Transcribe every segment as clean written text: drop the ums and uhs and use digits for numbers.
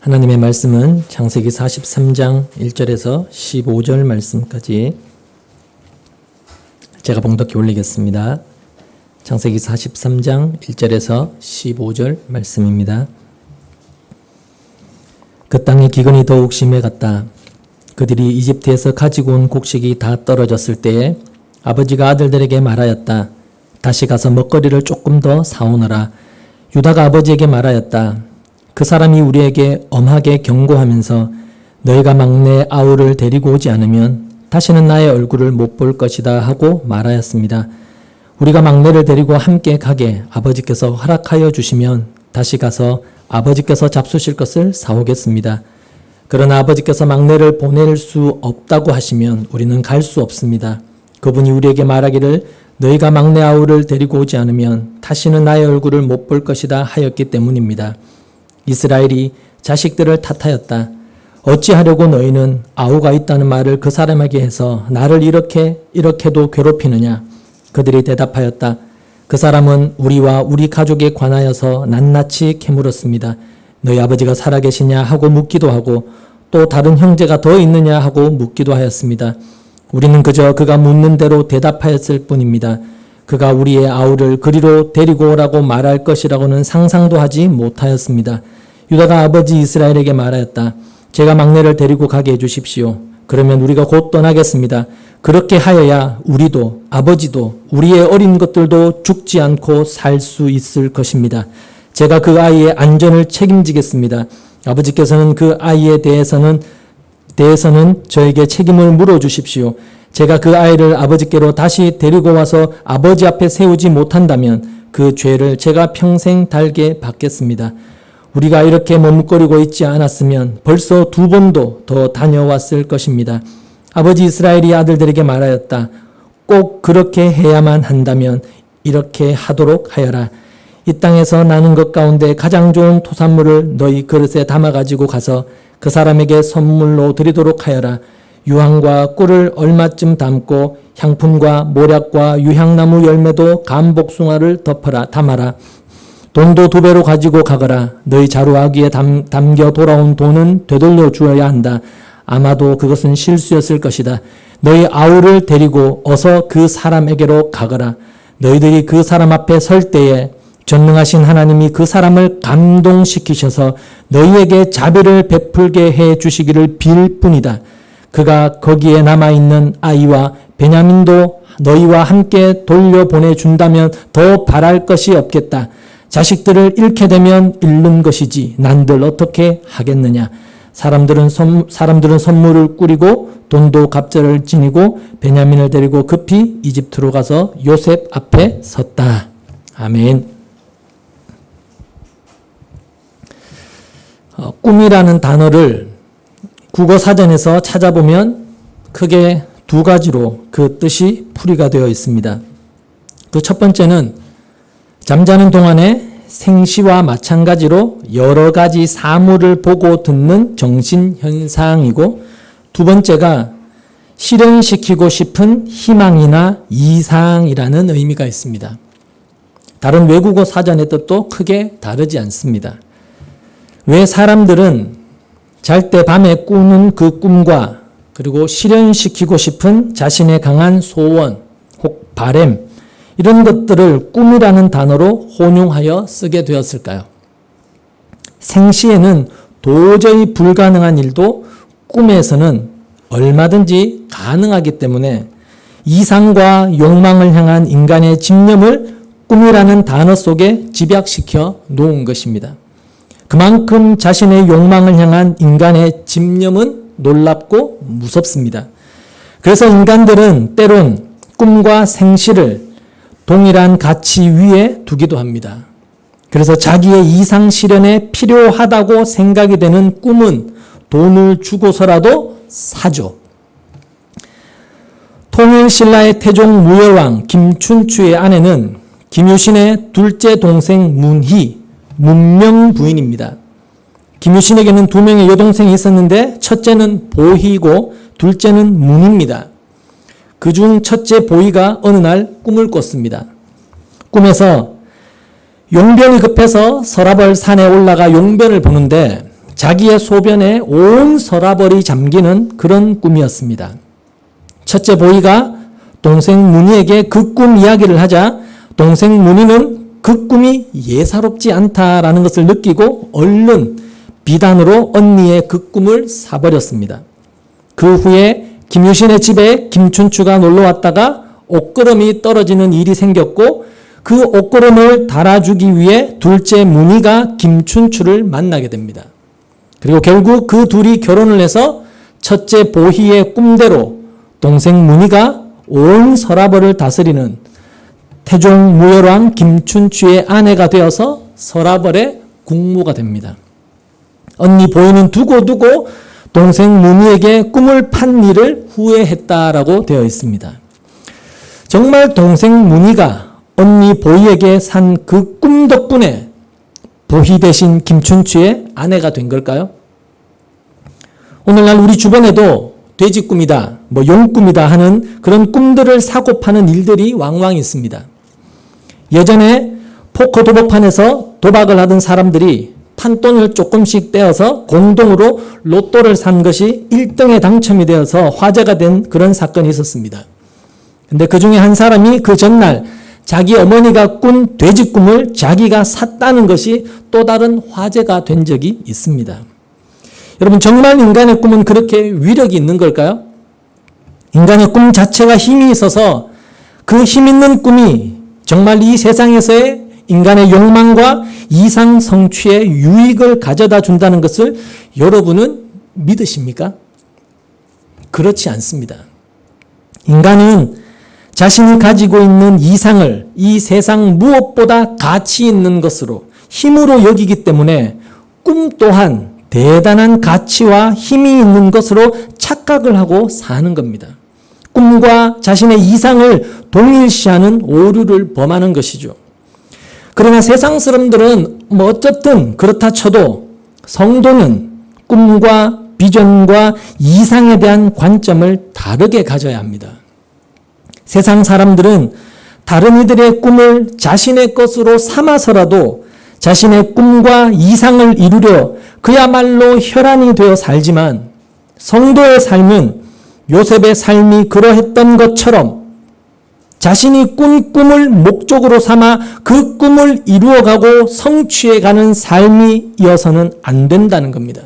하나님의 말씀은 창세기 43장 1절에서 15절 말씀까지 제가 봉독해 올리겠습니다. 창세기 43장 1절에서 15절 말씀입니다. 그 땅의 기근이 더욱 심해갔다. 그들이 이집트에서 가지고 온 곡식이 다 떨어졌을 때에 아버지가 아들들에게 말하였다. 다시 가서 먹거리를 조금 더 사오너라. 유다가 아버지에게 말하였다. 그 사람이 우리에게 엄하게 경고하면서 너희가 막내 아우를 데리고 오지 않으면 다시는 나의 얼굴을 못 볼 것이다 하고 말하였습니다. 우리가 막내를 데리고 함께 가게 아버지께서 허락하여 주시면 다시 가서 아버지께서 잡수실 것을 사오겠습니다. 그러나 아버지께서 막내를 보낼 수 없다고 하시면 우리는 갈 수 없습니다. 그분이 우리에게 말하기를 너희가 막내 아우를 데리고 오지 않으면 다시는 나의 얼굴을 못 볼 것이다 하였기 때문입니다. 이스라엘이 자식들을 탓하였다. 어찌하려고 너희는 아우가 있다는 말을 그 사람에게 해서 나를 이렇게도 괴롭히느냐? 그들이 대답하였다. 그 사람은 우리와 우리 가족에 관하여서 낱낱이 캐물었습니다. 너희 아버지가 살아계시냐 하고 묻기도 하고 또 다른 형제가 더 있느냐 하고 묻기도 하였습니다. 우리는 그저 그가 묻는 대로 대답하였을 뿐입니다. 그가 우리의 아우를 그리로 데리고 오라고 말할 것이라고는 상상도 하지 못하였습니다. 유다가 아버지 이스라엘에게 말하였다. 제가 막내를 데리고 가게 해주십시오. 그러면 우리가 곧 떠나겠습니다. 그렇게 하여야 우리도 아버지도 우리의 어린 것들도 죽지 않고 살 수 있을 것입니다. 제가 그 아이의 안전을 책임지겠습니다. 아버지께서는 그 아이에 대해서는 저에게 책임을 물어주십시오. 제가 그 아이를 아버지께로 다시 데리고 와서 아버지 앞에 세우지 못한다면 그 죄를 제가 평생 달게 받겠습니다. 우리가 이렇게 머뭇거리고 있지 않았으면 벌써 2번도 더 다녀왔을 것입니다. 아버지 이스라엘이 아들들에게 말하였다. 꼭 그렇게 해야만 한다면 이렇게 하도록 하여라. 이 땅에서 나는 것 가운데 가장 좋은 토산물을 너희 그릇에 담아가지고 가서 그 사람에게 선물로 드리도록 하여라. 유황과 꿀을 얼마쯤 담고 향품과 모략과 유향나무 열매도 감복숭아를 담아라. 돈도 2배로 가지고 가거라. 너희 자루아기에 담겨 돌아온 돈은 되돌려 주어야 한다. 아마도 그것은 실수였을 것이다. 너희 아우를 데리고 어서 그 사람에게로 가거라. 너희들이 그 사람 앞에 설 때에 전능하신 하나님이 그 사람을 감동시키셔서 너희에게 자비를 베풀게 해 주시기를 빌 뿐이다. 그가 거기에 남아있는 아이와 베냐민도 너희와 함께 돌려보내준다면 더 바랄 것이 없겠다. 자식들을 잃게 되면 잃는 것이지 난들 어떻게 하겠느냐. 사람들은 선물을 꾸리고 돈도 갑절을 지니고 베냐민을 데리고 급히 이집트로 가서 요셉 앞에 섰다. 아멘. 꿈이라는 단어를 국어사전에서 찾아보면 크게 2가지로 그 뜻이 풀이가 되어 있습니다. 그 첫 번째는 잠자는 동안에 생시와 마찬가지로 여러 가지 사물을 보고 듣는 정신현상이고, 2번째가 실현시키고 싶은 희망이나 이상이라는 의미가 있습니다. 다른 외국어 사전의 뜻도 크게 다르지 않습니다. 왜 사람들은 잘 때 밤에 꾸는 그 꿈과 그리고 실현시키고 싶은 자신의 강한 소원 혹 바램 이런 것들을 꿈이라는 단어로 혼용하여 쓰게 되었을까요? 생시에는 도저히 불가능한 일도 꿈에서는 얼마든지 가능하기 때문에 이상과 욕망을 향한 인간의 집념을 꿈이라는 단어 속에 집약시켜 놓은 것입니다. 그만큼 자신의 욕망을 향한 인간의 집념은 놀랍고 무섭습니다. 그래서 인간들은 때론 꿈과 생시를 동일한 가치 위에 두기도 합니다. 그래서 자기의 이상 실현에 필요하다고 생각이 되는 꿈은 돈을 주고서라도 사죠. 통일신라의 태종 무열왕 김춘추의 아내는 김유신의 둘째 동생 문명 부인입니다. 김유신에게는 2명의 여동생이 있었는데 첫째는 보희고 둘째는 문입니다. 그중 첫째 보희가 어느 날 꿈을 꿨습니다. 꿈에서 용변이 급해서 서라벌 산에 올라가 용변을 보는데 자기의 소변에 온 서라벌이 잠기는 그런 꿈이었습니다. 첫째 보이가 동생 문희에게 그 꿈 이야기를 하자 동생 문희는 그 꿈이 예사롭지 않다라는 것을 느끼고 얼른 비단으로 언니의 그 꿈을 사버렸습니다. 그 후에 김유신의 집에 김춘추가 놀러 왔다가 옷걸음이 떨어지는 일이 생겼고 그 옷걸음을 달아주기 위해 둘째 문희가 김춘추를 만나게 됩니다. 그리고 결국 그 둘이 결혼을 해서 첫째 보희의 꿈대로 동생 문희가 온 서라벌을 다스리는 태종 무열왕 김춘추의 아내가 되어서 서라벌의 국무가 됩니다. 언니 보희는 두고두고 동생 문희에게 꿈을 판 일을 후회했다라고 되어 있습니다. 정말 동생 문희가 언니 보희에게 산 그 꿈 덕분에 보희 대신 김춘추의 아내가 된 걸까요? 오늘날 우리 주변에도 돼지 꿈이다, 용 꿈이다 하는 그런 꿈들을 사고 파는 일들이 왕왕 있습니다. 예전에 포커 도박판에서 도박을 하던 사람들이 판돈을 조금씩 떼어서 공동으로 로또를 산 것이 1등에 당첨이 되어서 화제가 된 그런 사건이 있었습니다. 근데 그 중에 한 사람이 그 전날 자기 어머니가 꾼 돼지 꿈을 자기가 샀다는 것이 또 다른 화제가 된 적이 있습니다. 여러분, 정말 인간의 꿈은 그렇게 위력이 있는 걸까요? 인간의 꿈 자체가 힘이 있어서 그 힘 있는 꿈이 정말 이 세상에서의 인간의 욕망과 이상 성취의 유익을 가져다 준다는 것을 여러분은 믿으십니까? 그렇지 않습니다. 인간은 자신이 가지고 있는 이상을 이 세상 무엇보다 가치 있는 것으로 힘으로 여기기 때문에 꿈 또한 대단한 가치와 힘이 있는 것으로 착각을 하고 사는 겁니다. 꿈과 자신의 이상을 동일시하는 오류를 범하는 것이죠. 그러나 세상 사람들은 어쨌든 그렇다 쳐도 성도는 꿈과 비전과 이상에 대한 관점을 다르게 가져야 합니다. 세상 사람들은 다른 이들의 꿈을 자신의 것으로 삼아서라도 자신의 꿈과 이상을 이루려 그야말로 혈안이 되어 살지만 성도의 삶은 요셉의 삶이 그러했던 것처럼 자신이 꾼 꿈을 목적으로 삼아 그 꿈을 이루어가고 성취해가는 삶이 이어서는 안 된다는 겁니다.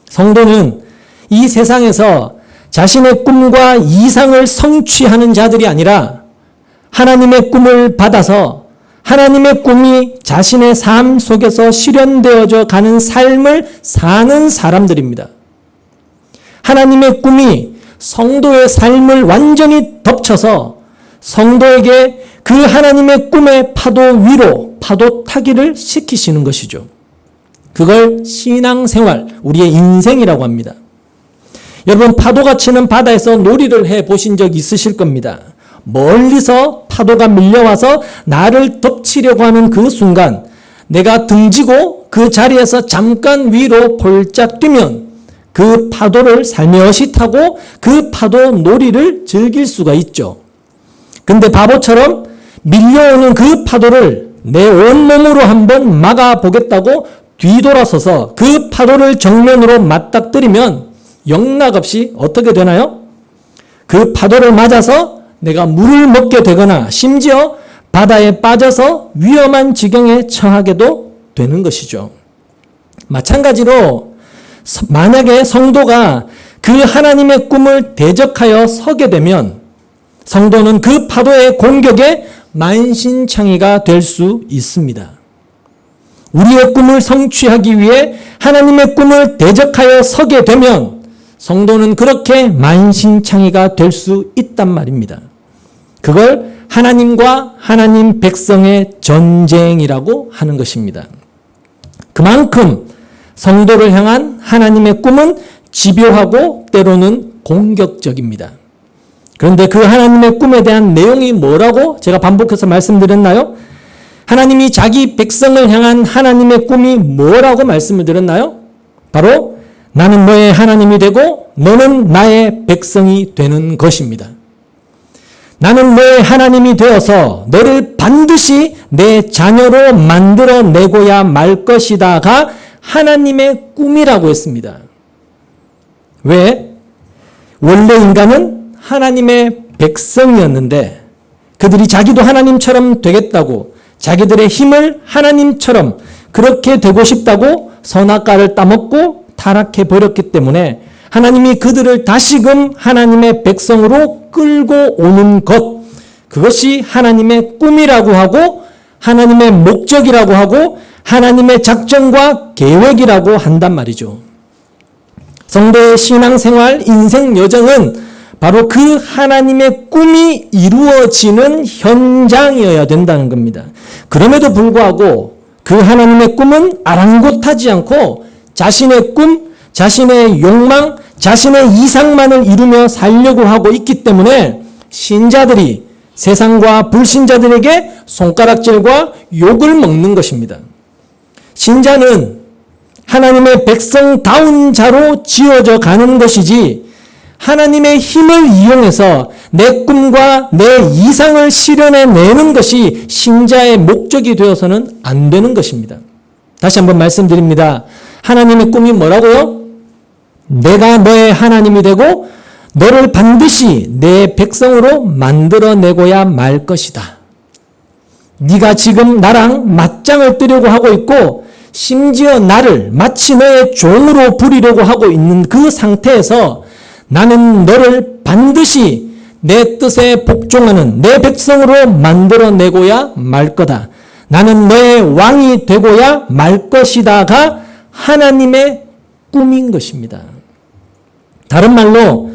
성도는 이 세상에서 자신의 꿈과 이상을 성취하는 자들이 아니라 하나님의 꿈을 받아서 하나님의 꿈이 자신의 삶 속에서 실현되어져 가는 삶을 사는 사람들입니다. 하나님의 꿈이 성도의 삶을 완전히 덮쳐서 성도에게 그 하나님의 꿈의 파도 위로 파도 타기를 시키시는 것이죠. 그걸 신앙생활, 우리의 인생이라고 합니다. 여러분, 파도가 치는 바다에서 놀이를 해보신 적 있으실 겁니다. 멀리서 파도가 밀려와서 나를 덮치려고 하는 그 순간 내가 등지고 그 자리에서 잠깐 위로 폴짝 뛰면 그 파도를 살며시 타고 그 파도 놀이를 즐길 수가 있죠. 근데 바보처럼 밀려오는 그 파도를 내 온몸으로 한번 막아보겠다고 뒤돌아서서 그 파도를 정면으로 맞닥뜨리면 영락없이 어떻게 되나요? 그 파도를 맞아서 내가 물을 먹게 되거나 심지어 바다에 빠져서 위험한 지경에 처하게도 되는 것이죠. 마찬가지로 만약에 성도가 그 하나님의 꿈을 대적하여 서게 되면 성도는 그 파도의 공격에 만신창이가 될 수 있습니다. 우리의 꿈을 성취하기 위해 하나님의 꿈을 대적하여 서게 되면 성도는 그렇게 만신창이가 될 수 있단 말입니다. 그걸 하나님과 하나님 백성의 전쟁이라고 하는 것입니다. 그만큼 성도를 향한 하나님의 꿈은 집요하고 때로는 공격적입니다. 그런데 그 하나님의 꿈에 대한 내용이 뭐라고 제가 반복해서 말씀드렸나요? 하나님이 자기 백성을 향한 하나님의 꿈이 뭐라고 말씀을 드렸나요? 바로 나는 너의 하나님이 되고 너는 나의 백성이 되는 것입니다. 나는 너의 하나님이 되어서 너를 반드시 내 자녀로 만들어내고야 말 것이다가 하나님의 꿈이라고 했습니다. 왜? 원래 인간은 하나님의 백성이었는데 그들이 자기도 하나님처럼 되겠다고 자기들의 힘을 하나님처럼 그렇게 되고 싶다고 선악과를 따먹고 타락해 버렸기 때문에 하나님이 그들을 다시금 하나님의 백성으로 끌고 오는 것, 그것이 하나님의 꿈이라고 하고 하나님의 목적이라고 하고 하나님의 작전과 계획이라고 한단 말이죠. 성도의 신앙생활, 인생 여정은 바로 그 하나님의 꿈이 이루어지는 현장이어야 된다는 겁니다. 그럼에도 불구하고 그 하나님의 꿈은 아랑곳하지 않고 자신의 꿈, 자신의 욕망, 자신의 이상만을 이루며 살려고 하고 있기 때문에 신자들이 세상과 불신자들에게 손가락질과 욕을 먹는 것입니다. 신자는 하나님의 백성다운 자로 지어져 가는 것이지 하나님의 힘을 이용해서 내 꿈과 내 이상을 실현해내는 것이 신자의 목적이 되어서는 안 되는 것입니다. 다시 한번 말씀드립니다. 하나님의 꿈이 뭐라고요? 내가 너의 하나님이 되고 너를 반드시 내 백성으로 만들어내고야 말 것이다. 네가 지금 나랑 맞짱을 뜨려고 하고 있고 심지어 나를 마치 너의 종으로 부리려고 하고 있는 그 상태에서 나는 너를 반드시 내 뜻에 복종하는 내 백성으로 만들어내고야 말 거다. 나는 너의 왕이 되고야 말 것이다가 하나님의 꿈인 것입니다. 다른 말로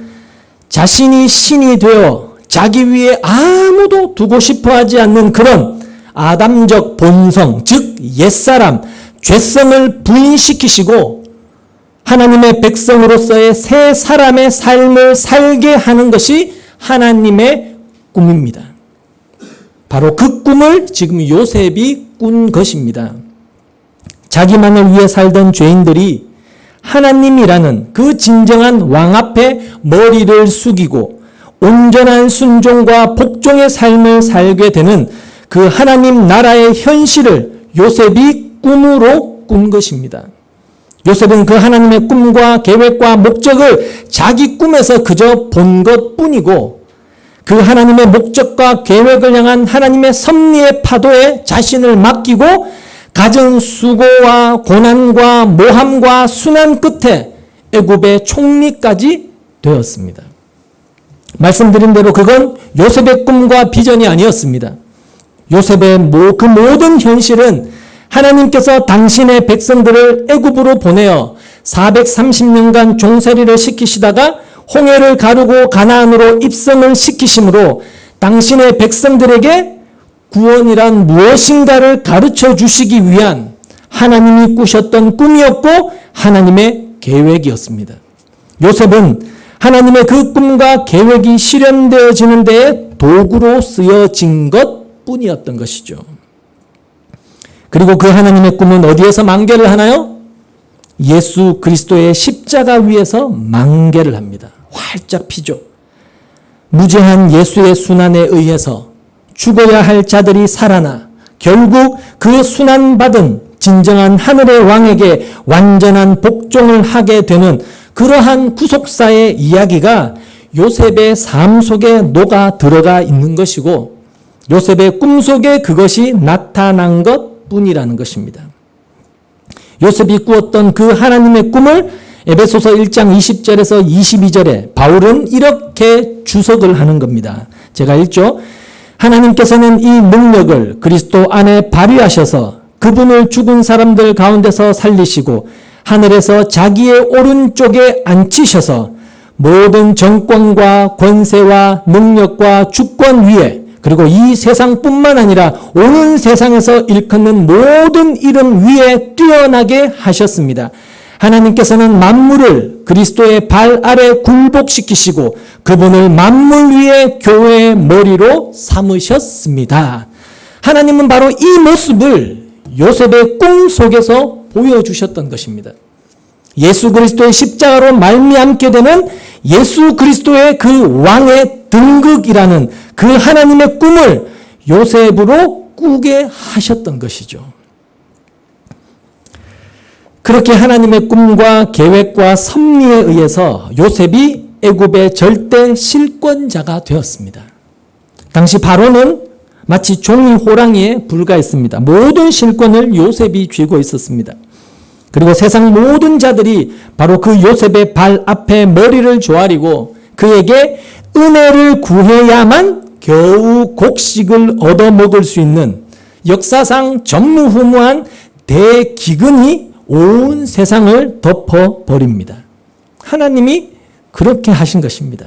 자신이 신이 되어 자기 위에 아무도 두고 싶어 하지 않는 그런 아담적 본성, 즉 옛사람, 죄성을 부인시키시고 하나님의 백성으로서의 새 사람의 삶을 살게 하는 것이 하나님의 꿈입니다. 바로 그 꿈을 지금 요셉이 꾼 것입니다. 자기만을 위해 살던 죄인들이 하나님이라는 그 진정한 왕 앞에 머리를 숙이고 온전한 순종과 복종의 삶을 살게 되는 그 하나님 나라의 현실을 요셉이 꿈으로 꾼 것입니다. 요셉은 그 하나님의 꿈과 계획과 목적을 자기 꿈에서 그저 본 것뿐이고 그 하나님의 목적과 계획을 향한 하나님의 섭리의 파도에 자신을 맡기고 갖은 수고와 고난과 모함과 순환 끝에 애굽의 총리까지 되었습니다. 말씀드린 대로 그건 요셉의 꿈과 비전이 아니었습니다. 요셉의 그 모든 현실은 하나님께서 당신의 백성들을 애굽으로 보내어 430년간 종살이를 시키시다가 홍해를 가르고 가나안으로 입성을 시키심으로 당신의 백성들에게 구원이란 무엇인가를 가르쳐 주시기 위한 하나님이 꾸셨던 꿈이었고 하나님의 계획이었습니다. 요셉은 하나님의 그 꿈과 계획이 실현되어지는 데에 도구로 쓰여진 것뿐이었던 것이죠. 그리고 그 하나님의 꿈은 어디에서 만개를 하나요? 예수 그리스도의 십자가 위에서 만개를 합니다. 활짝 피죠. 무죄한 예수의 순환에 의해서 죽어야 할 자들이 살아나 결국 그 순환받은 진정한 하늘의 왕에게 완전한 복종을 하게 되는 그러한 구속사의 이야기가 요셉의 삶 속에 녹아 들어가 있는 것이고 요셉의 꿈 속에 그것이 나타난 것뿐이라는 것입니다. 요셉이 꾸었던 그 하나님의 꿈을 에베소서 1장 20절에서 22절에 바울은 이렇게 주석을 하는 겁니다. 제가 읽죠. 하나님께서는 이 능력을 그리스도 안에 발휘하셔서 그분을 죽은 사람들 가운데서 살리시고 하늘에서 자기의 오른쪽에 앉히셔서 모든 정권과 권세와 능력과 주권 위에 그리고 이 세상뿐만 아니라 오는 세상에서 일컫는 모든 이름 위에 뛰어나게 하셨습니다. 하나님께서는 만물을 그리스도의 발 아래 굴복시키시고 그분을 만물 위에 교회의 머리로 삼으셨습니다. 하나님은 바로 이 모습을 요셉의 꿈 속에서 보여주셨던 것입니다. 예수 그리스도의 십자가로 말미암게 되는 예수 그리스도의 그 왕의 등극이라는 그 하나님의 꿈을 요셉으로 꾸게 하셨던 것이죠. 그렇게 하나님의 꿈과 계획과 섭리에 의해서 요셉이 애굽의 절대 실권자가 되었습니다. 당시 바로는 마치 종이 호랑이에 불과했습니다. 모든 실권을 요셉이 쥐고 있었습니다. 그리고 세상 모든 자들이 바로 그 요셉의 발 앞에 머리를 조아리고 그에게 은혜를 구해야만 겨우 곡식을 얻어먹을 수 있는 역사상 전무후무한 대기근이 온 세상을 덮어버립니다. 하나님이 그렇게 하신 것입니다.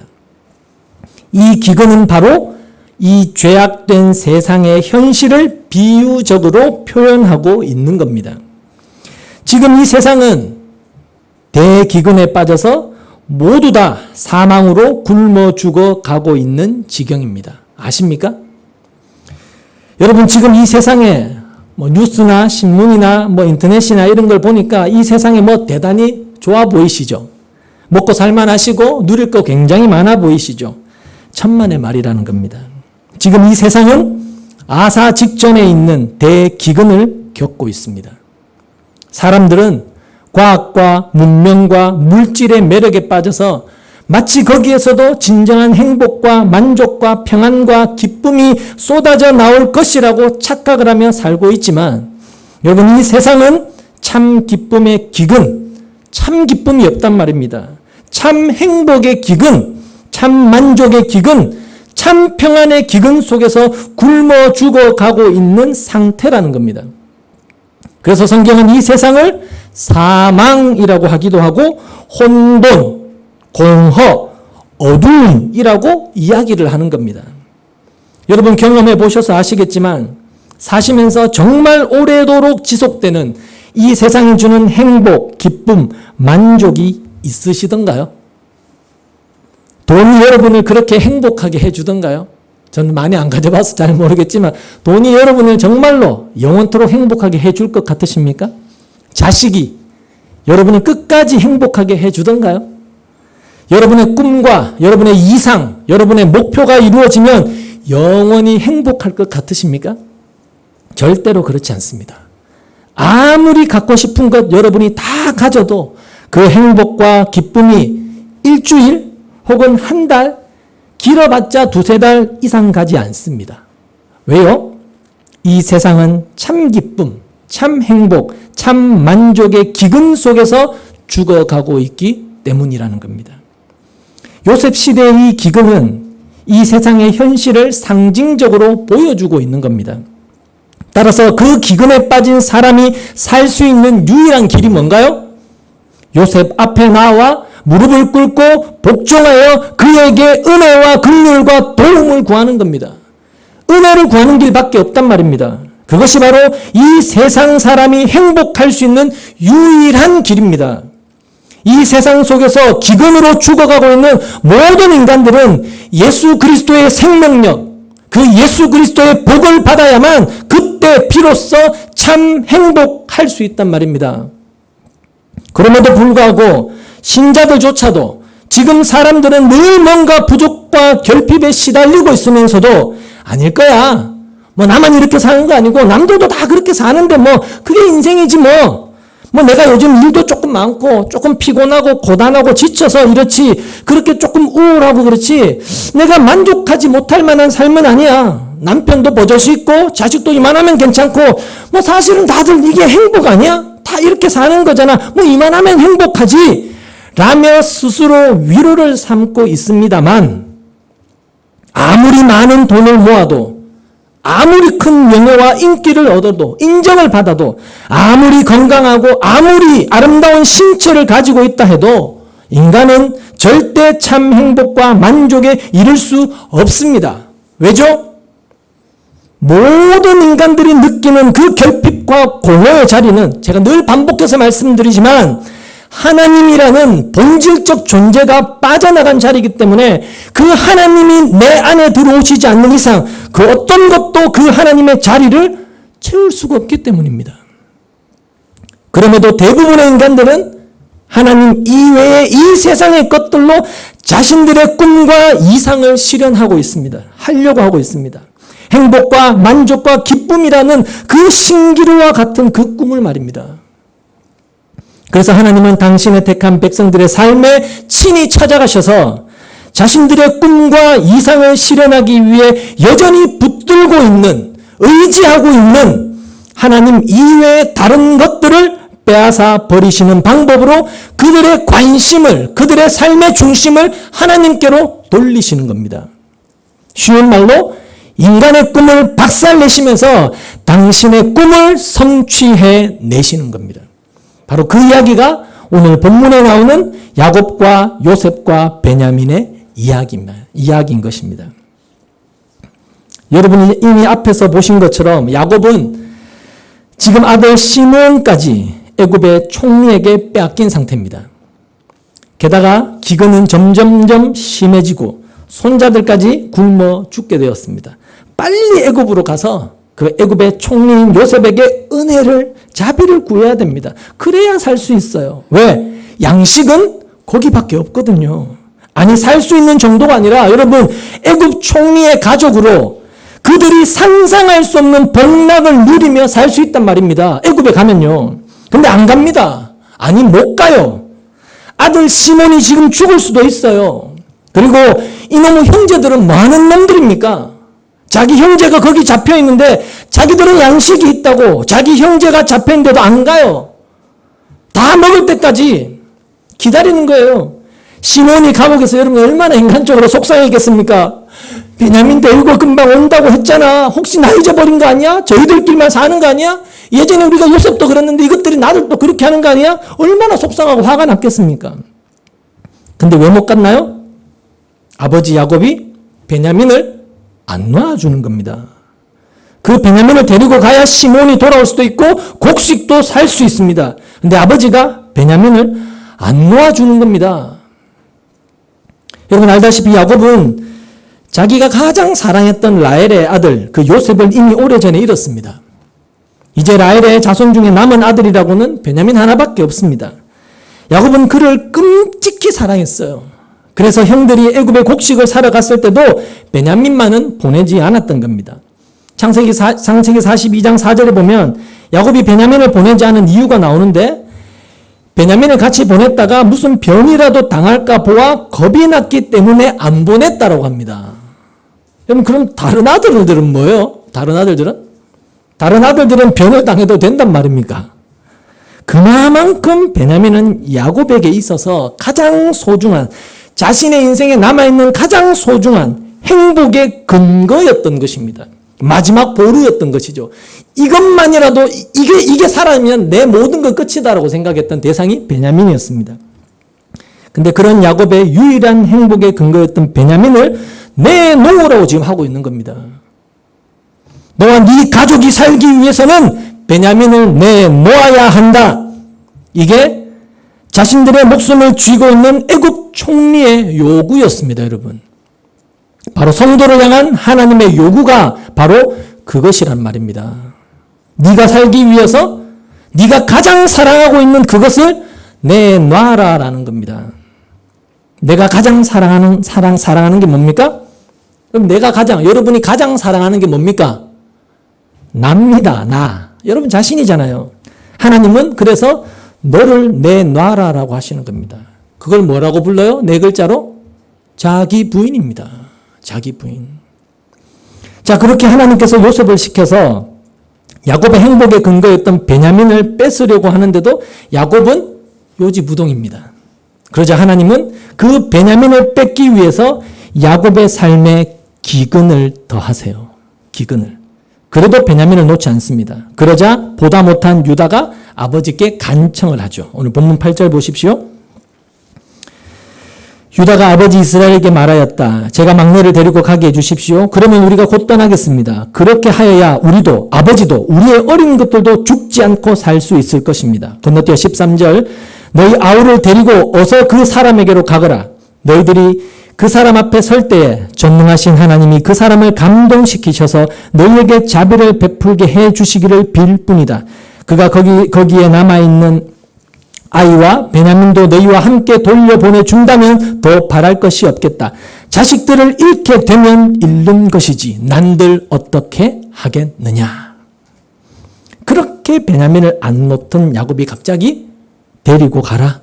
이 기근은 바로 이 죄악된 세상의 현실을 비유적으로 표현하고 있는 겁니다. 지금 이 세상은 대기근에 빠져서 모두 다 사망으로 굶어 죽어가고 있는 지경입니다. 아십니까? 여러분, 지금 이 세상에 뉴스나 신문이나 인터넷이나 이런 걸 보니까 이 세상에 대단히 좋아 보이시죠? 먹고 살만하시고 누릴 거 굉장히 많아 보이시죠? 천만의 말이라는 겁니다. 지금 이 세상은 아사 직전에 있는 대기근을 겪고 있습니다. 사람들은 과학과 문명과 물질의 매력에 빠져서 마치 거기에서도 진정한 행복과 만족과 평안과 기쁨이 쏟아져 나올 것이라고 착각을 하며 살고 있지만, 여러분, 이 세상은 참 기쁨의 기근, 참 기쁨이 없단 말입니다. 참 행복의 기근, 참 만족의 기근, 참 평안의 기근 속에서 굶어 죽어가고 있는 상태라는 겁니다. 그래서 성경은 이 세상을 사망이라고 하기도 하고 혼돈, 공허, 어두움이라고 이야기를 하는 겁니다. 여러분, 경험해 보셔서 아시겠지만 사시면서 정말 오래도록 지속되는 이 세상이 주는 행복, 기쁨, 만족이 있으시던가요? 돈이 여러분을 그렇게 행복하게 해주던가요? 저는 많이 안 가져봐서 잘 모르겠지만 돈이 여러분을 정말로 영원토록 행복하게 해줄 것 같으십니까? 자식이 여러분을 끝까지 행복하게 해주던가요? 여러분의 꿈과 여러분의 이상, 여러분의 목표가 이루어지면 영원히 행복할 것 같으십니까? 절대로 그렇지 않습니다. 아무리 갖고 싶은 것 여러분이 다 가져도 그 행복과 기쁨이 일주일 혹은 한 달, 길어봤자 두세 달 이상 가지 않습니다. 왜요? 이 세상은 참 기쁨, 참 행복, 참 만족의 기근 속에서 죽어가고 있기 때문이라는 겁니다. 요셉 시대의 이 기근은 이 세상의 현실을 상징적으로 보여주고 있는 겁니다. 따라서 그 기근에 빠진 사람이 살 수 있는 유일한 길이 뭔가요? 요셉 앞에 나와 무릎을 꿇고 복종하여 그에게 은혜와 긍휼과 도움을 구하는 겁니다. 은혜를 구하는 길밖에 없단 말입니다. 그것이 바로 이 세상 사람이 행복할 수 있는 유일한 길입니다. 이 세상 속에서 기근으로 죽어가고 있는 모든 인간들은 예수 그리스도의 생명력, 그 예수 그리스도의 복을 받아야만 그때 비로소 참 행복할 수 있단 말입니다. 그럼에도 불구하고 신자들조차도 지금 사람들은 늘 뭔가 부족과 결핍에 시달리고 있으면서도 아닐 거야. 나만 이렇게 사는 거 아니고 남들도 다 그렇게 사는데 그게 인생이지 내가 요즘 일도 조금 많고 조금 피곤하고 고단하고 지쳐서 이렇지 그렇게 조금 우울하고 그렇지 내가 만족하지 못할 만한 삶은 아니야. 남편도 버젓이 있고 자식도 이만하면 괜찮고 사실은 다들 이게 행복 아니야? 다 이렇게 사는 거잖아. 이만하면 행복하지 라며 스스로 위로를 삼고 있습니다만 아무리 많은 돈을 모아도 아무리 큰 명예와 인기를 얻어도 인정을 받아도 아무리 건강하고 아무리 아름다운 신체를 가지고 있다 해도 인간은 절대 참 행복과 만족에 이를 수 없습니다. 왜죠? 모든 인간들이 느끼는 그 결핍과 공허의 자리는 제가 늘 반복해서 말씀드리지만 하나님이라는 본질적 존재가 빠져나간 자리이기 때문에 그 하나님이 내 안에 들어오시지 않는 이상 그 어떤 것도 그 하나님의 자리를 채울 수가 없기 때문입니다. 그럼에도 대부분의 인간들은 하나님 이외의 이 세상의 것들로 자신들의 꿈과 이상을 실현하고 있습니다. 하려고 하고 있습니다. 행복과 만족과 기쁨이라는 그 신기루와 같은 그 꿈을 말입니다. 그래서 하나님은 당신의 택한 백성들의 삶에 친히 찾아가셔서 자신들의 꿈과 이상을 실현하기 위해 여전히 붙들고 있는, 의지하고 있는 하나님 이외의 다른 것들을 빼앗아 버리시는 방법으로 그들의 관심을, 그들의 삶의 중심을 하나님께로 돌리시는 겁니다. 쉬운 말로 인간의 꿈을 박살내시면서 당신의 꿈을 성취해 내시는 겁니다. 바로 그 이야기가 오늘 본문에 나오는 야곱과 요셉과 베냐민의 이야기인 것입니다. 여러분이 이미 앞에서 보신 것처럼 야곱은 지금 아들 시므온까지 애굽의 총리에게 빼앗긴 상태입니다. 게다가 기근은 점점점 심해지고 손자들까지 굶어 죽게 되었습니다. 빨리 애굽으로 가서 그 애굽의 총리인 요셉에게 은혜를, 자비를 구해야 됩니다. 그래야 살 수 있어요. 왜? 양식은 거기밖에 없거든요. 아니, 살 수 있는 정도가 아니라 여러분, 애굽 총리의 가족으로 그들이 상상할 수 없는 복락을 누리며 살 수 있단 말입니다. 애굽에 가면요. 근데 안 갑니다. 아니, 못 가요. 아들 시몬이 지금 죽을 수도 있어요. 그리고 이놈의 형제들은 뭐 하는 놈들입니까? 자기 형제가 거기 잡혀 있는데 자기들은 양식이 있다고 자기 형제가 잡혀 있는데도 안 가요. 다 먹을 때까지 기다리는 거예요. 시몬이 감옥에서 여러분 얼마나 인간적으로 속상했겠습니까? 베냐민 데리고 금방 온다고 했잖아. 혹시 나 잊어버린 거 아니야? 저희들끼리만 사는 거 아니야? 예전에 우리가 요셉도 그랬는데 이것들이 나를 또 그렇게 하는 거 아니야? 얼마나 속상하고 화가 났겠습니까? 근데 왜 못 갔나요? 아버지 야곱이 베냐민을 안 놔주는 겁니다. 그 베냐민을 데리고 가야 시몬이 돌아올 수도 있고 곡식도 살 수 있습니다. 근데 아버지가 베냐민을 안 놓아주는 겁니다. 여러분 알다시피 야곱은 자기가 가장 사랑했던 라헬의 아들 그 요셉을 이미 오래전에 잃었습니다. 이제 라헬의 자손 중에 남은 아들이라고는 베냐민 하나밖에 없습니다. 야곱은 그를 끔찍히 사랑했어요. 그래서 형들이 애굽의 곡식을 사러 갔을 때도 베냐민만은 보내지 않았던 겁니다. 창세기 42장 4절에 보면 야곱이 베냐민을 보내지 않은 이유가 나오는데 베냐민을 같이 보냈다가 무슨 변이라도 당할까 보아 겁이 났기 때문에 안 보냈다라고 합니다. 여러분 그럼 다른 아들들은 뭐예요? 다른 아들들은 변을 당해도 된단 말입니까? 그만큼 베냐민은 야곱에게 있어서 가장 소중한, 자신의 인생에 남아있는 가장 소중한 행복의 근거였던 것입니다. 마지막 보루였던 것이죠. 이것만이라도 이게 살아면 내 모든 것 끝이다라고 생각했던 대상이 베냐민이었습니다. 근데 그런 야곱의 유일한 행복의 근거였던 베냐민을 내놓으라고 지금 하고 있는 겁니다. 너와 네 가족이 살기 위해서는 베냐민을 내놓아야 한다. 이게 자신들의 목숨을 쥐고 있는 애굽 총리의 요구였습니다, 여러분. 바로 성도를 향한 하나님의 요구가 바로 그것이란 말입니다. 네가 살기 위해서 네가 가장 사랑하고 있는 그것을 내놔라라는 겁니다. 내가 가장 사랑하는 게 뭡니까? 그럼 여러분이 가장 사랑하는 게 뭡니까? 나입니다. 나. 여러분 자신이잖아요. 하나님은 그래서 너를 내놔라라고 하시는 겁니다. 그걸 뭐라고 불러요? 네 글자로 자기 부인입니다. 자기 부인. 자, 그렇게 하나님께서 요셉을 시켜서 야곱의 행복의 근거였던 베냐민을 뺏으려고 하는데도 야곱은 요지부동입니다. 그러자 하나님은 그 베냐민을 뺏기 위해서 야곱의 삶에 기근을 더하세요. 기근을. 그래도 베냐민을 놓지 않습니다. 그러자 보다 못한 유다가 아버지께 간청을 하죠. 오늘 본문 8절 보십시오. 유다가 아버지 이스라엘에게 말하였다. 제가 막내를 데리고 가게 해주십시오. 그러면 우리가 곧 떠나겠습니다. 그렇게 하여야 우리도 아버지도 우리의 어린 것들도 죽지 않고 살 수 있을 것입니다. 건너뛰어 13절. 너희 아우를 데리고 어서 그 사람에게로 가거라. 너희들이 그 사람 앞에 설 때에 전능하신 하나님이 그 사람을 감동시키셔서 너희에게 자비를 베풀게 해주시기를 빌 뿐이다. 그가 거기에 남아있는 아이와 베냐민도 너희와 함께 돌려보내준다면 더 바랄 것이 없겠다. 자식들을 잃게 되면 잃는 것이지 난들 어떻게 하겠느냐. 그렇게 베냐민을 안 놓던 야곱이 갑자기 데리고 가라.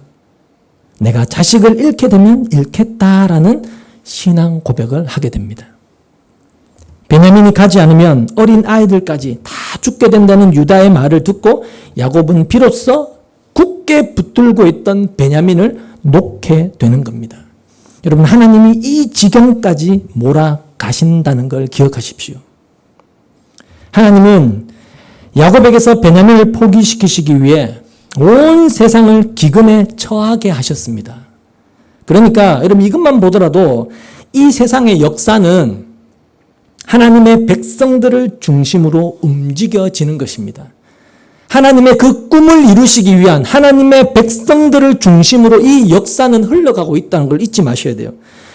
내가 자식을 잃게 되면 잃겠다라는 신앙 고백을 하게 됩니다. 베냐민이 가지 않으면 어린 아이들까지 다 죽게 된다는 유다의 말을 듣고 야곱은 비로소 굳게 붙들고 있던 베냐민을 놓게 되는 겁니다. 여러분, 하나님이 이 지경까지 몰아가신다는 걸 기억하십시오. 하나님은 야곱에게서 베냐민을 포기시키시기 위해 온 세상을 기근에 처하게 하셨습니다. 그러니까 여러분, 이것만 보더라도 이 세상의 역사는 하나님의 백성들을 중심으로 움직여지는 것입니다. 하나님의 그 꿈을 이루시기 위한 하나님의 백성들을 중심으로 이 역사는 흘러가고 있다는 걸 잊지 마셔야 돼요.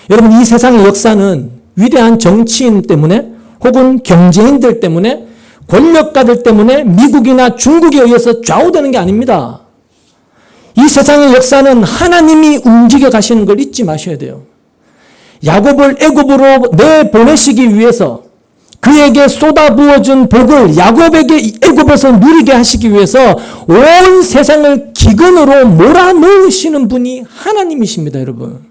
여러분, 이 세상의 역사는 위대한 정치인 때문에 혹은 경제인들 때문에 권력가들 때문에 미국이나 중국에 의해서 좌우되는 게 아닙니다. 이 세상의 역사는 하나님이 움직여 가시는 걸 잊지 마셔야 돼요. 야곱을 애굽으로 내보내시기 위해서 그에게 쏟아부어준 복을 야곱에게 애굽에서 누리게 하시기 위해서 온 세상을 기근으로 몰아넣으시는 분이 하나님이십니다, 여러분.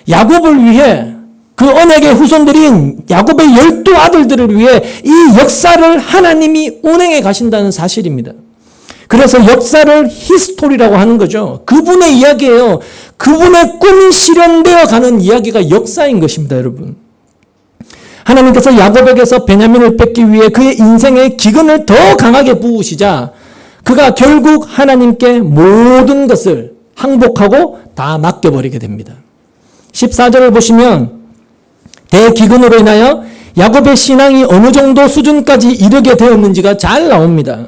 야곱을 위해 그 언약의 후손들인 야곱의 12아들들을 위해 이 역사를 하나님이 운행해 가신다는 사실입니다. 그래서 역사를 히스토리라고 하는 거죠. 그분의 이야기예요. 그분의 꿈이 실현되어 가는 이야기가 역사인 것입니다, 여러분. 하나님께서 야곱에게서 베냐민을 뺏기 위해 그의 인생의 기근을 더 강하게 부으시자 그가 결국 하나님께 모든 것을 항복하고 다 맡겨버리게 됩니다. 14절을 보시면 대기근으로 인하여 야곱의 신앙이 어느 정도 수준까지 이르게 되었는지가 잘 나옵니다.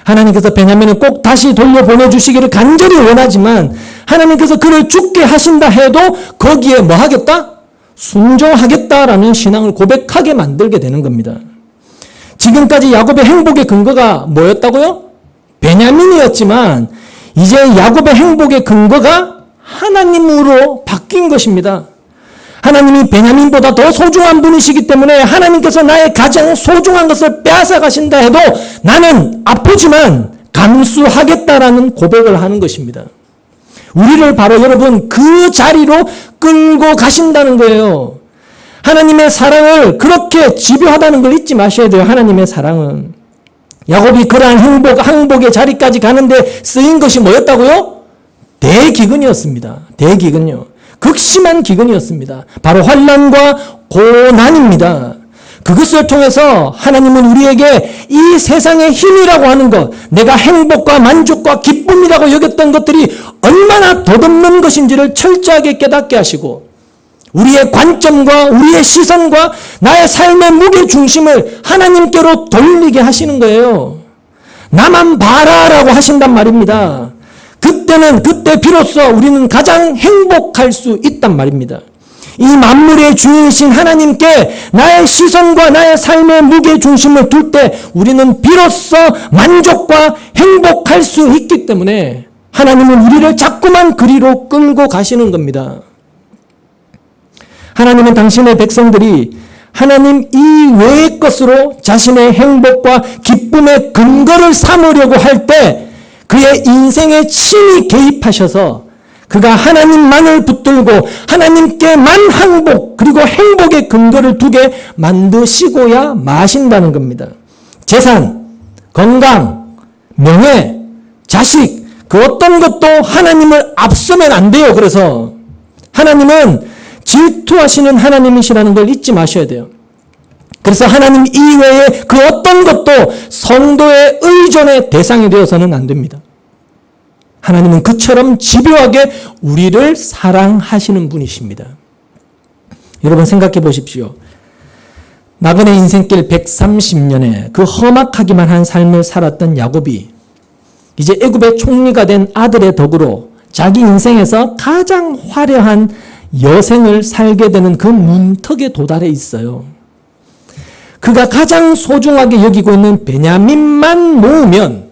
하나님께서 베냐민을 꼭 다시 돌려보내주시기를 간절히 원하지만 하나님께서 그를 죽게 하신다 해도 거기에 뭐 하겠다? 순종하겠다라는 신앙을 고백하게 만들게 되는 겁니다. 지금까지 야곱의 행복의 근거가 뭐였다고요? 베냐민이었지만 이제 야곱의 행복의 근거가 하나님으로 바뀐 것입니다. 하나님이 베냐민보다 더 소중한 분이시기 때문에 하나님께서 나의 가장 소중한 것을 빼앗아 가신다 해도 나는 아프지만 감수하겠다라는 고백을 하는 것입니다. 우리를 바로 여러분 그 자리로 끌고 가신다는 거예요. 하나님의 사랑을 그렇게 집요하다는 걸 잊지 마셔야 돼요. 하나님의 사랑은. 야곱이 그러한 항복의 자리까지 가는데 쓰인 것이 뭐였다고요? 대기근이었습니다. 대기근요. 극심한 기근이었습니다. 바로 환난과 고난입니다. 그것을 통해서 하나님은 우리에게 이 세상의 힘이라고 하는 것, 내가 행복과 만족과 기쁨이라고 여겼던 것들이 얼마나 덧없는 것인지를 철저하게 깨닫게 하시고 우리의 관점과 우리의 시선과 나의 삶의 무게중심을 하나님께로 돌리게 하시는 거예요. 나만 봐라라고 하신단 말입니다. 그때는 그때 비로소 우리는 가장 행복할 수 있단 말입니다. 이 만물의 주인이신 하나님께 나의 시선과 나의 삶의 무게중심을 둘 때 우리는 비로소 만족과 행복할 수 있기 때문에 하나님은 우리를 자꾸만 그리로 끌고 가시는 겁니다. 하나님은 당신의 백성들이 하나님 이외의 것으로 자신의 행복과 기쁨의 근거를 삼으려고 할 때 그의 인생에 친히 개입하셔서 그가 하나님만을 붙들고 하나님께만 항복 그리고 행복의 근거를 두게 만드시고야 마신다는 겁니다. 재산, 건강, 명예, 자식 그 어떤 것도 하나님을 앞서면 안 돼요. 그래서 하나님은 질투하시는 하나님이시라는 걸 잊지 마셔야 돼요. 그래서 하나님 이외에 그 어떤 것도 성도의 의존의 대상이 되어서는 안 됩니다. 하나님은 그처럼 집요하게 우리를 사랑하시는 분이십니다. 여러분 생각해 보십시오. 나그네 인생길 130년에 그 험악하기만 한 삶을 살았던 야곱이 이제 애굽의 총리가 된 아들의 덕으로 자기 인생에서 가장 화려한 여생을 살게 되는 그 문턱에 도달해 있어요. 그가 가장 소중하게 여기고 있는 베냐민만 모으면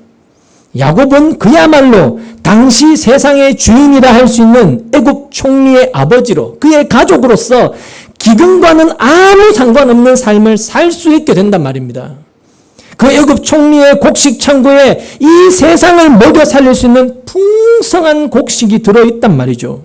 야곱은 그야말로 당시 세상의 주인이라 할 수 있는 애굽 총리의 아버지로 그의 가족으로서 기근과는 아무 상관없는 삶을 살 수 있게 된단 말입니다. 그 애굽 총리의 곡식 창고에 이 세상을 먹여 살릴 수 있는 풍성한 곡식이 들어있단 말이죠.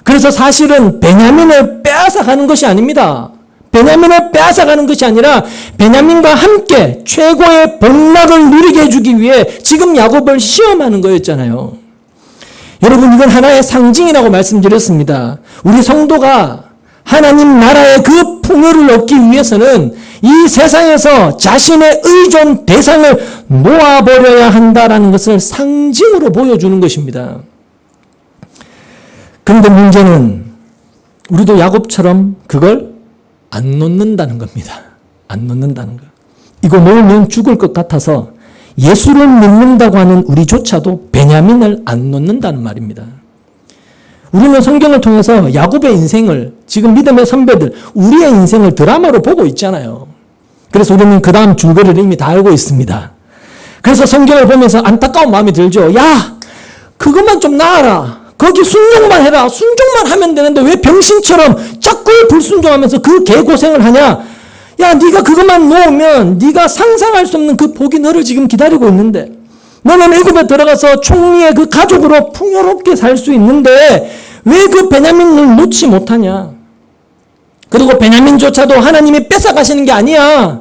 그래서 사실은 베냐민을 빼앗아가는 것이 아닙니다. 베냐민을 빼앗아가는 것이 아니라 베냐민과 함께 최고의 복락을 누리게 해주기 위해 지금 야곱을 시험하는 거였잖아요. 여러분, 이건 하나의 상징이라고 말씀드렸습니다. 우리 성도가 하나님 나라의 그 풍요를 얻기 위해서는 이 세상에서 자신의 의존 대상을 놓아버려야 한다라는 것을 상징으로 보여주는 것입니다. 그런데 문제는 우리도 야곱처럼 그걸 안 놓는다는 겁니다. 안 놓는다는 거. 이거 놓으면 죽을 것 같아서 예수를 믿는다고 하는 우리조차도 베냐민을 안 놓는다는 말입니다. 우리는 성경을 통해서 야곱의 인생을, 지금 믿음의 선배들, 우리의 인생을 드라마로 보고 있잖아요. 그래서 우리는 그 다음 줄거리를 이미 다 알고 있습니다. 그래서 성경을 보면서 안타까운 마음이 들죠. 야, 그것만 좀 나아라. 거기 순종만 해라. 순종만 하면 되는데 왜 병신처럼 자꾸 불순종하면서 그 개고생을 하냐. 야, 네가 그것만 놓으면 네가 상상할 수 없는 그 복이 너를 지금 기다리고 있는데, 너는 애굽에 들어가서 총리의 그 가족으로 풍요롭게 살 수 있는데 왜 그 베냐민을 놓지 못하냐. 그리고 베냐민조차도 하나님이 뺏어가시는 게 아니야.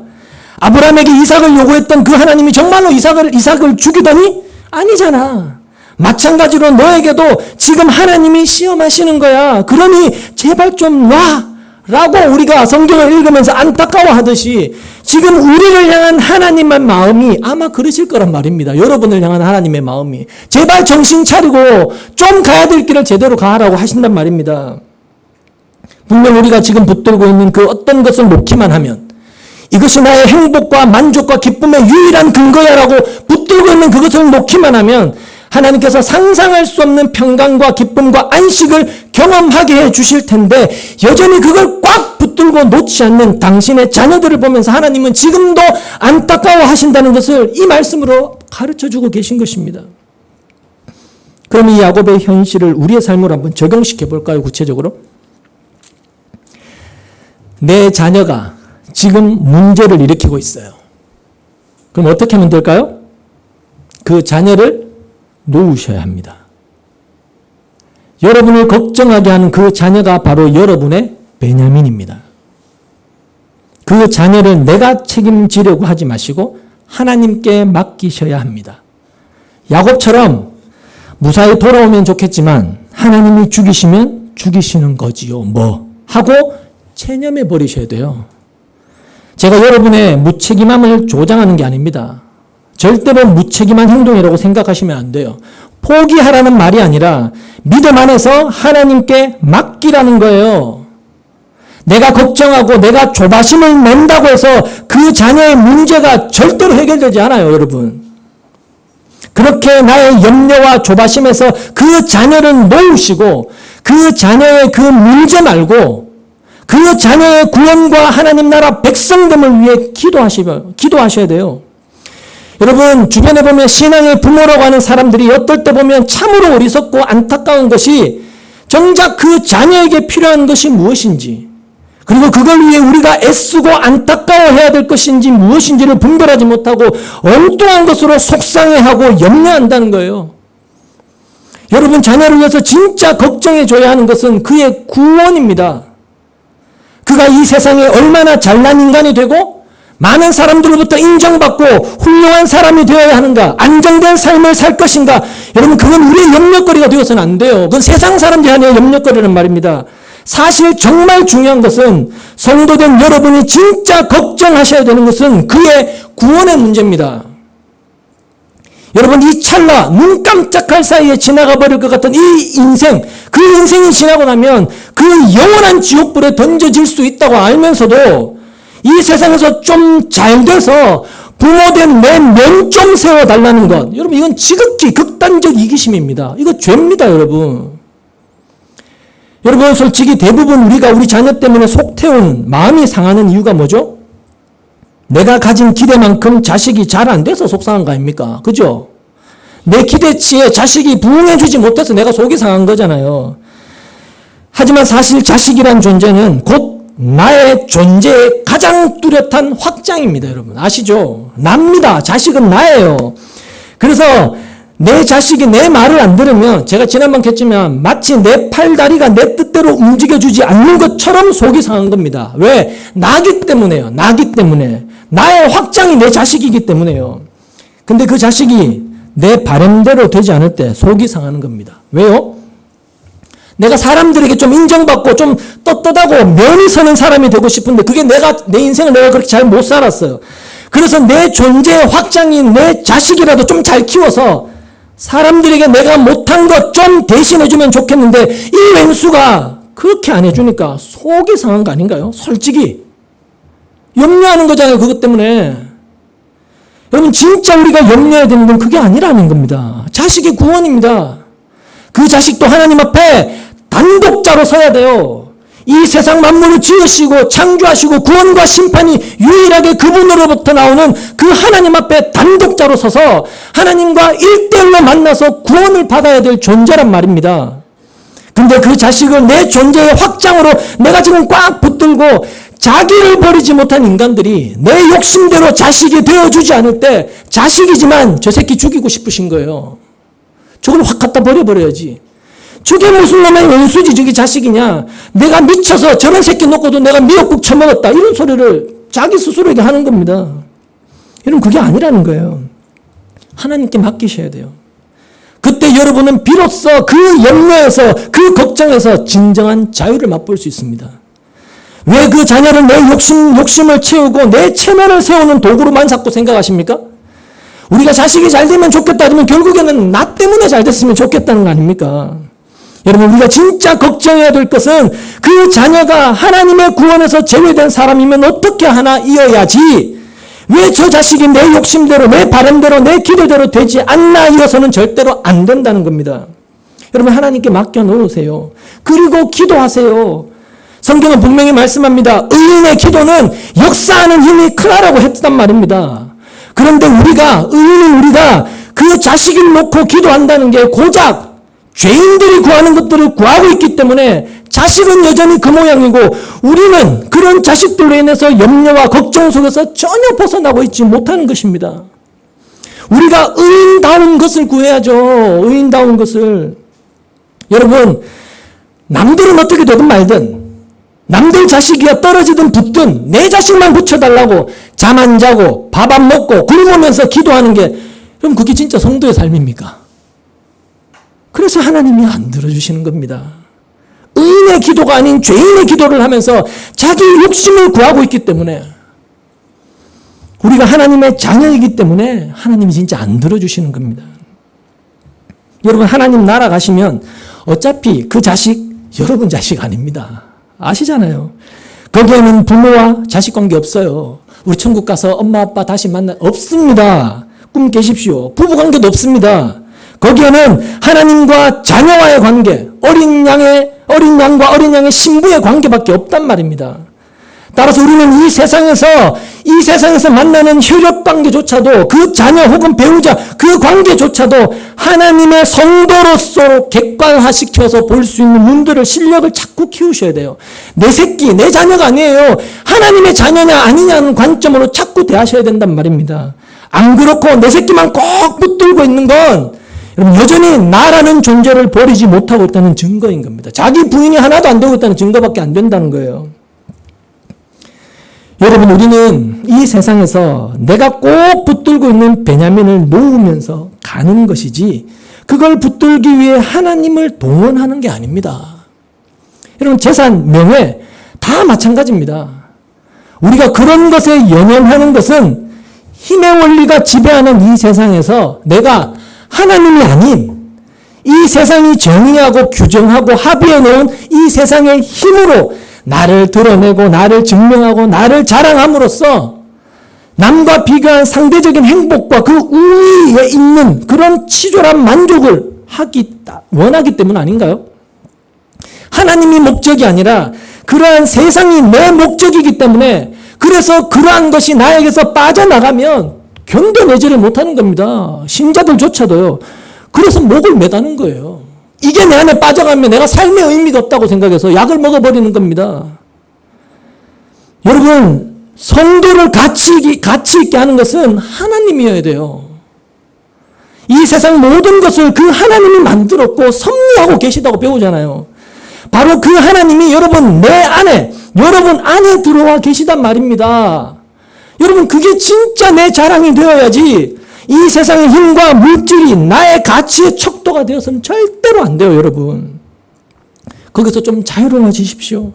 아브라함에게 이삭을 요구했던 그 하나님이 정말로 이삭을 죽이더니 아니잖아. 마찬가지로 너에게도 지금 하나님이 시험하시는 거야. 그러니 제발 좀 놔. 라고 우리가 성경을 읽으면서 안타까워하듯이 지금 우리를 향한 하나님의 마음이 아마 그러실 거란 말입니다. 여러분을 향한 하나님의 마음이 제발 정신 차리고 좀 가야 될 길을 제대로 가라고 하신단 말입니다. 분명 우리가 지금 붙들고 있는 그 어떤 것을 놓기만 하면 이것이 나의 행복과 만족과 기쁨의 유일한 근거야라고 붙들고 있는 그것을 놓기만 하면 하나님께서 상상할 수 없는 평강과 기쁨과 안식을 경험하게 해 주실 텐데 여전히 그걸 꽉 붙들고 놓지 않는 당신의 자녀들을 보면서 하나님은 지금도 안타까워 하신다는 것을 이 말씀으로 가르쳐 주고 계신 것입니다. 그럼 이 야곱의 현실을 우리의 삶으로 한번 적용시켜 볼까요? 구체적으로. 내 자녀가 지금 문제를 일으키고 있어요. 그럼 어떻게 하면 될까요? 그 자녀를 놓으셔야 합니다. 여러분을 걱정하게 하는 그 자녀가 바로 여러분의 베냐민입니다. 그 자녀를 내가 책임지려고 하지 마시고 하나님께 맡기셔야 합니다. 야곱처럼 무사히 돌아오면 좋겠지만 하나님이 죽이시면 죽이시는 거지요. 뭐 하고 체념해 버리셔야 돼요. 제가 여러분의 무책임함을 조장하는 게 아닙니다. 절대로 무책임한 행동이라고 생각하시면 안 돼요. 포기하라는 말이 아니라 믿음 안에서 하나님께 맡기라는 거예요. 내가 걱정하고 내가 조바심을 낸다고 해서 그 자녀의 문제가 절대로 해결되지 않아요, 여러분. 그렇게 나의 염려와 조바심에서 그 자녀를 놓으시고 그 자녀의 그 문제 말고 그 자녀의 구원과 하나님 나라 백성됨을 위해 기도하셔야 돼요. 여러분, 주변에 보면 신앙의 부모라고 하는 사람들이 어떨 때 보면 참으로 어리석고 안타까운 것이 정작 그 자녀에게 필요한 것이 무엇인지, 그리고 그걸 위해 우리가 애쓰고 안타까워해야 될 것인지 무엇인지를 분별하지 못하고 엉뚱한 것으로 속상해하고 염려한다는 거예요. 여러분, 자녀를 위해서 진짜 걱정해줘야 하는 것은 그의 구원입니다. 그가 이 세상에 얼마나 잘난 인간이 되고 많은 사람들로부터 인정받고 훌륭한 사람이 되어야 하는가, 안정된 삶을 살 것인가, 여러분 그건 우리의 염려거리가 되어서는 안 돼요. 그건 세상 사람들이 하는 염려거리란 말입니다. 사실 정말 중요한 것은 성도된 여러분이 진짜 걱정하셔야 되는 것은 그의 구원의 문제입니다. 여러분, 이 찰나 눈 깜짝할 사이에 지나가 버릴 것 같은 이 인생, 그 인생이 지나고 나면 그 영원한 지옥불에 던져질 수 있다고 알면서도 이 세상에서 좀 잘 돼서 부모된 내 면 좀 세워달라는 것, 여러분 이건 지극히 극단적 이기심입니다. 이거 죄입니다, 여러분. 여러분, 솔직히 대부분 우리가 우리 자녀 때문에 속 태우는, 마음이 상하는 이유가 뭐죠? 내가 가진 기대만큼 자식이 잘 안 돼서 속상한 거 아닙니까? 그죠? 내 기대치에 자식이 부응해주지 못해서 내가 속이 상한 거잖아요. 하지만 사실 자식이란 존재는 곧 나의 존재의 가장 뚜렷한 확장입니다, 여러분. 아시죠? 납니다. 자식은 나예요. 그래서 내 자식이 내 말을 안 들으면, 제가 지난번 했지만 마치 내 팔다리가 내 뜻대로 움직여주지 않는 것처럼 속이 상한 겁니다. 왜? 나기 때문에요. 나기 때문에. 나의 확장이 내 자식이기 때문에요. 근데 그 자식이 내 바람대로 되지 않을 때 속이 상하는 겁니다. 왜요? 내가 사람들에게 좀 인정받고 좀 떳떳하고 면이 서는 사람이 되고 싶은데 그게 내 인생을 내가 그렇게 잘 못 살았어요. 그래서 내 존재의 확장인 내 자식이라도 좀 잘 키워서 사람들에게 내가 못한 것 좀 대신해주면 좋겠는데 이 왼수가 그렇게 안 해주니까 속이 상한 거 아닌가요? 솔직히. 염려하는 거잖아요. 그것 때문에. 여러분 진짜 우리가 염려해야 되는 건 그게 아니라는 겁니다. 자식이 구원입니다. 그 자식도 하나님 앞에 단독자로 서야 돼요. 이 세상 만물을 지으시고 창조하시고 구원과 심판이 유일하게 그분으로부터 나오는 그 하나님 앞에 단독자로 서서 하나님과 1대1로 만나서 구원을 받아야 될 존재란 말입니다. 근데 그 자식을 내 존재의 확장으로 내가 지금 꽉 붙들고 자기를 버리지 못한 인간들이 내 욕심대로 자식이 되어주지 않을 때 자식이지만 저 새끼 죽이고 싶으신 거예요. 저걸 확 갖다 버려버려야지. 저게 무슨 놈의 원수지 저게 자식이냐. 내가 미쳐서 저런 새끼 놓고도 내가 미역국 처먹었다. 이런 소리를 자기 스스로에게 하는 겁니다. 여러분 그게 아니라는 거예요. 하나님께 맡기셔야 돼요. 그때 여러분은 비로소 그 염려에서 그 걱정에서 진정한 자유를 맛볼 수 있습니다. 왜 그 자녀를 내 욕심을 채우고 내 체면을 세우는 도구로만 자꾸 생각하십니까? 우리가 자식이 잘 되면 좋겠다 하면 결국에는 나 때문에 잘 됐으면 좋겠다는 거 아닙니까? 여러분 우리가 진짜 걱정해야 될 것은 그 자녀가 하나님의 구원에서 제외된 사람이면 어떻게 하나 이어야지 왜 저 자식이 내 욕심대로 내 바람대로 내 기대대로 되지 않나 이어서는 절대로 안 된다는 겁니다. 여러분 하나님께 맡겨놓으세요. 그리고 기도하세요. 성경은 분명히 말씀합니다. 의인의 기도는 역사하는 힘이 크다라고 했단 말입니다. 그런데 의인인 우리가 그 자식을 놓고 기도한다는 게 고작 죄인들이 구하는 것들을 구하고 있기 때문에 자식은 여전히 그 모양이고 우리는 그런 자식들로 인해서 염려와 걱정 속에서 전혀 벗어나고 있지 못하는 것입니다. 우리가 의인다운 것을 구해야죠. 의인다운 것을. 여러분 남들은 어떻게 되든 말든 남들 자식이야 떨어지든 붙든 내 자식만 붙여달라고 잠 안 자고 밥 안 먹고 굶으면서 기도하는 게 그럼 그게 진짜 성도의 삶입니까? 그래서 하나님이 안 들어주시는 겁니다. 의인의 기도가 아닌 죄인의 기도를 하면서 자기 욕심을 구하고 있기 때문에 우리가 하나님의 자녀이기 때문에 하나님이 진짜 안 들어주시는 겁니다. 여러분 하나님 나라 가시면 어차피 그 자식 여러분 자식 아닙니다. 아시잖아요. 거기에는 부모와 자식 관계 없어요. 우리 천국 가서 엄마 아빠 다시 없습니다. 꿈 깨십시오. 부부 관계도 없습니다. 거기에는 하나님과 자녀와의 관계, 어린 양과 어린 양의 신부의 관계밖에 없단 말입니다. 따라서 우리는 이 세상에서 만나는 혈육 관계조차도 그 자녀 혹은 배우자 그 관계조차도 하나님의 성도로서 객관화시켜서 볼 수 있는 눈들을 실력을 자꾸 키우셔야 돼요. 내 새끼, 내 자녀가 아니에요. 하나님의 자녀냐 아니냐는 관점으로 자꾸 대하셔야 된단 말입니다. 안 그렇고 내 새끼만 꼭 붙들고 있는 건 여러분 여전히 나라는 존재를 버리지 못하고 있다는 증거인 겁니다. 자기 부인이 하나도 안 되고 있다는 증거밖에 안 된다는 거예요. 여러분 우리는 이 세상에서 내가 꼭 붙들고 있는 베냐민을 놓으면서 가는 것이지 그걸 붙들기 위해 하나님을 동원하는 게 아닙니다. 여러분 재산, 명예 다 마찬가지입니다. 우리가 그런 것에 연연하는 것은 힘의 원리가 지배하는 이 세상에서 내가 하나님이 아닌 이 세상이 정의하고 규정하고 합의해 놓은 이 세상의 힘으로 나를 드러내고 나를 증명하고 나를 자랑함으로써 남과 비교한 상대적인 행복과 그 우위에 있는 그런 치졸한 만족을 원하기 때문 아닌가요? 하나님이 목적이 아니라 그러한 세상이 내 목적이기 때문에 그래서 그러한 것이 나에게서 빠져나가면 견뎌내지를 못하는 겁니다. 신자들조차도요. 그래서 목을 매다는 거예요. 이게 내 안에 빠져가면 내가 삶의 의미가 없다고 생각해서 약을 먹어버리는 겁니다. 여러분, 성도를 가치 있게 하는 것은 하나님이어야 돼요. 이 세상 모든 것을 그 하나님이 만들었고 섭리하고 계시다고 배우잖아요. 바로 그 하나님이 여러분 여러분 안에 들어와 계시단 말입니다. 여러분, 그게 진짜 내 자랑이 되어야지 이 세상의 힘과 물질이 나의 가치의 척도가 되어서는 절대로 안 돼요, 여러분. 거기서 좀 자유로워지십시오.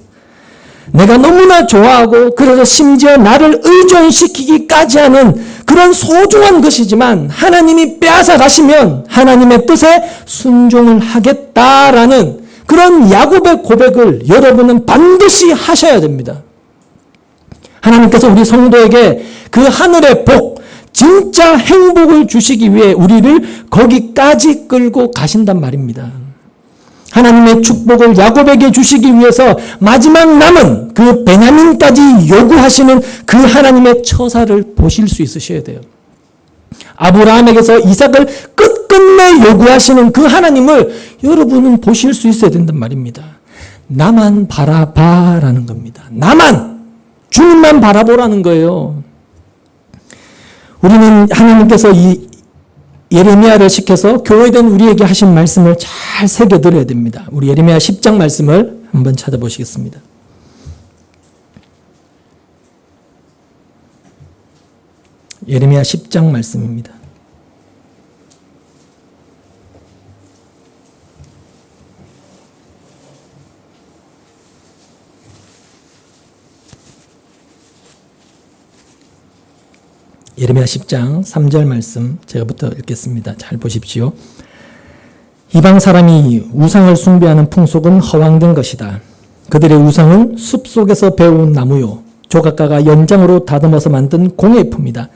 내가 너무나 좋아하고 그래서 심지어 나를 의존시키기까지 하는 그런 소중한 것이지만 하나님이 빼앗아 가시면 하나님의 뜻에 순종을 하겠다라는 그런 야곱의 고백을 여러분은 반드시 하셔야 됩니다. 하나님께서 우리 성도에게 그 하늘의 복, 진짜 행복을 주시기 위해 우리를 거기까지 끌고 가신단 말입니다. 하나님의 축복을 야곱에게 주시기 위해서 마지막 남은 그 베냐민까지 요구하시는 그 하나님의 처사를 보실 수 있으셔야 돼요. 아브라함에게서 이삭을 끝끝내 요구하시는 그 하나님을 여러분은 보실 수 있어야 된단 말입니다. 나만 바라봐라는 겁니다. 주님만 바라보라는 거예요. 우리는 하나님께서 이 예레미야를 시켜서 교회된 우리에게 하신 말씀을 잘 새겨들어야 됩니다. 우리 예레미야 10장 말씀을 한번 찾아보시겠습니다. 예레미야 10장 말씀입니다. 예레미야 10장 3절 말씀 제가부터 읽겠습니다. 잘 보십시오. 이방 사람이 우상을 숭배하는 풍속은 허황된 것이다. 그들의 우상은 숲속에서 베어온 나무요 조각가가 연장으로 다듬어서 만든 공예품이다.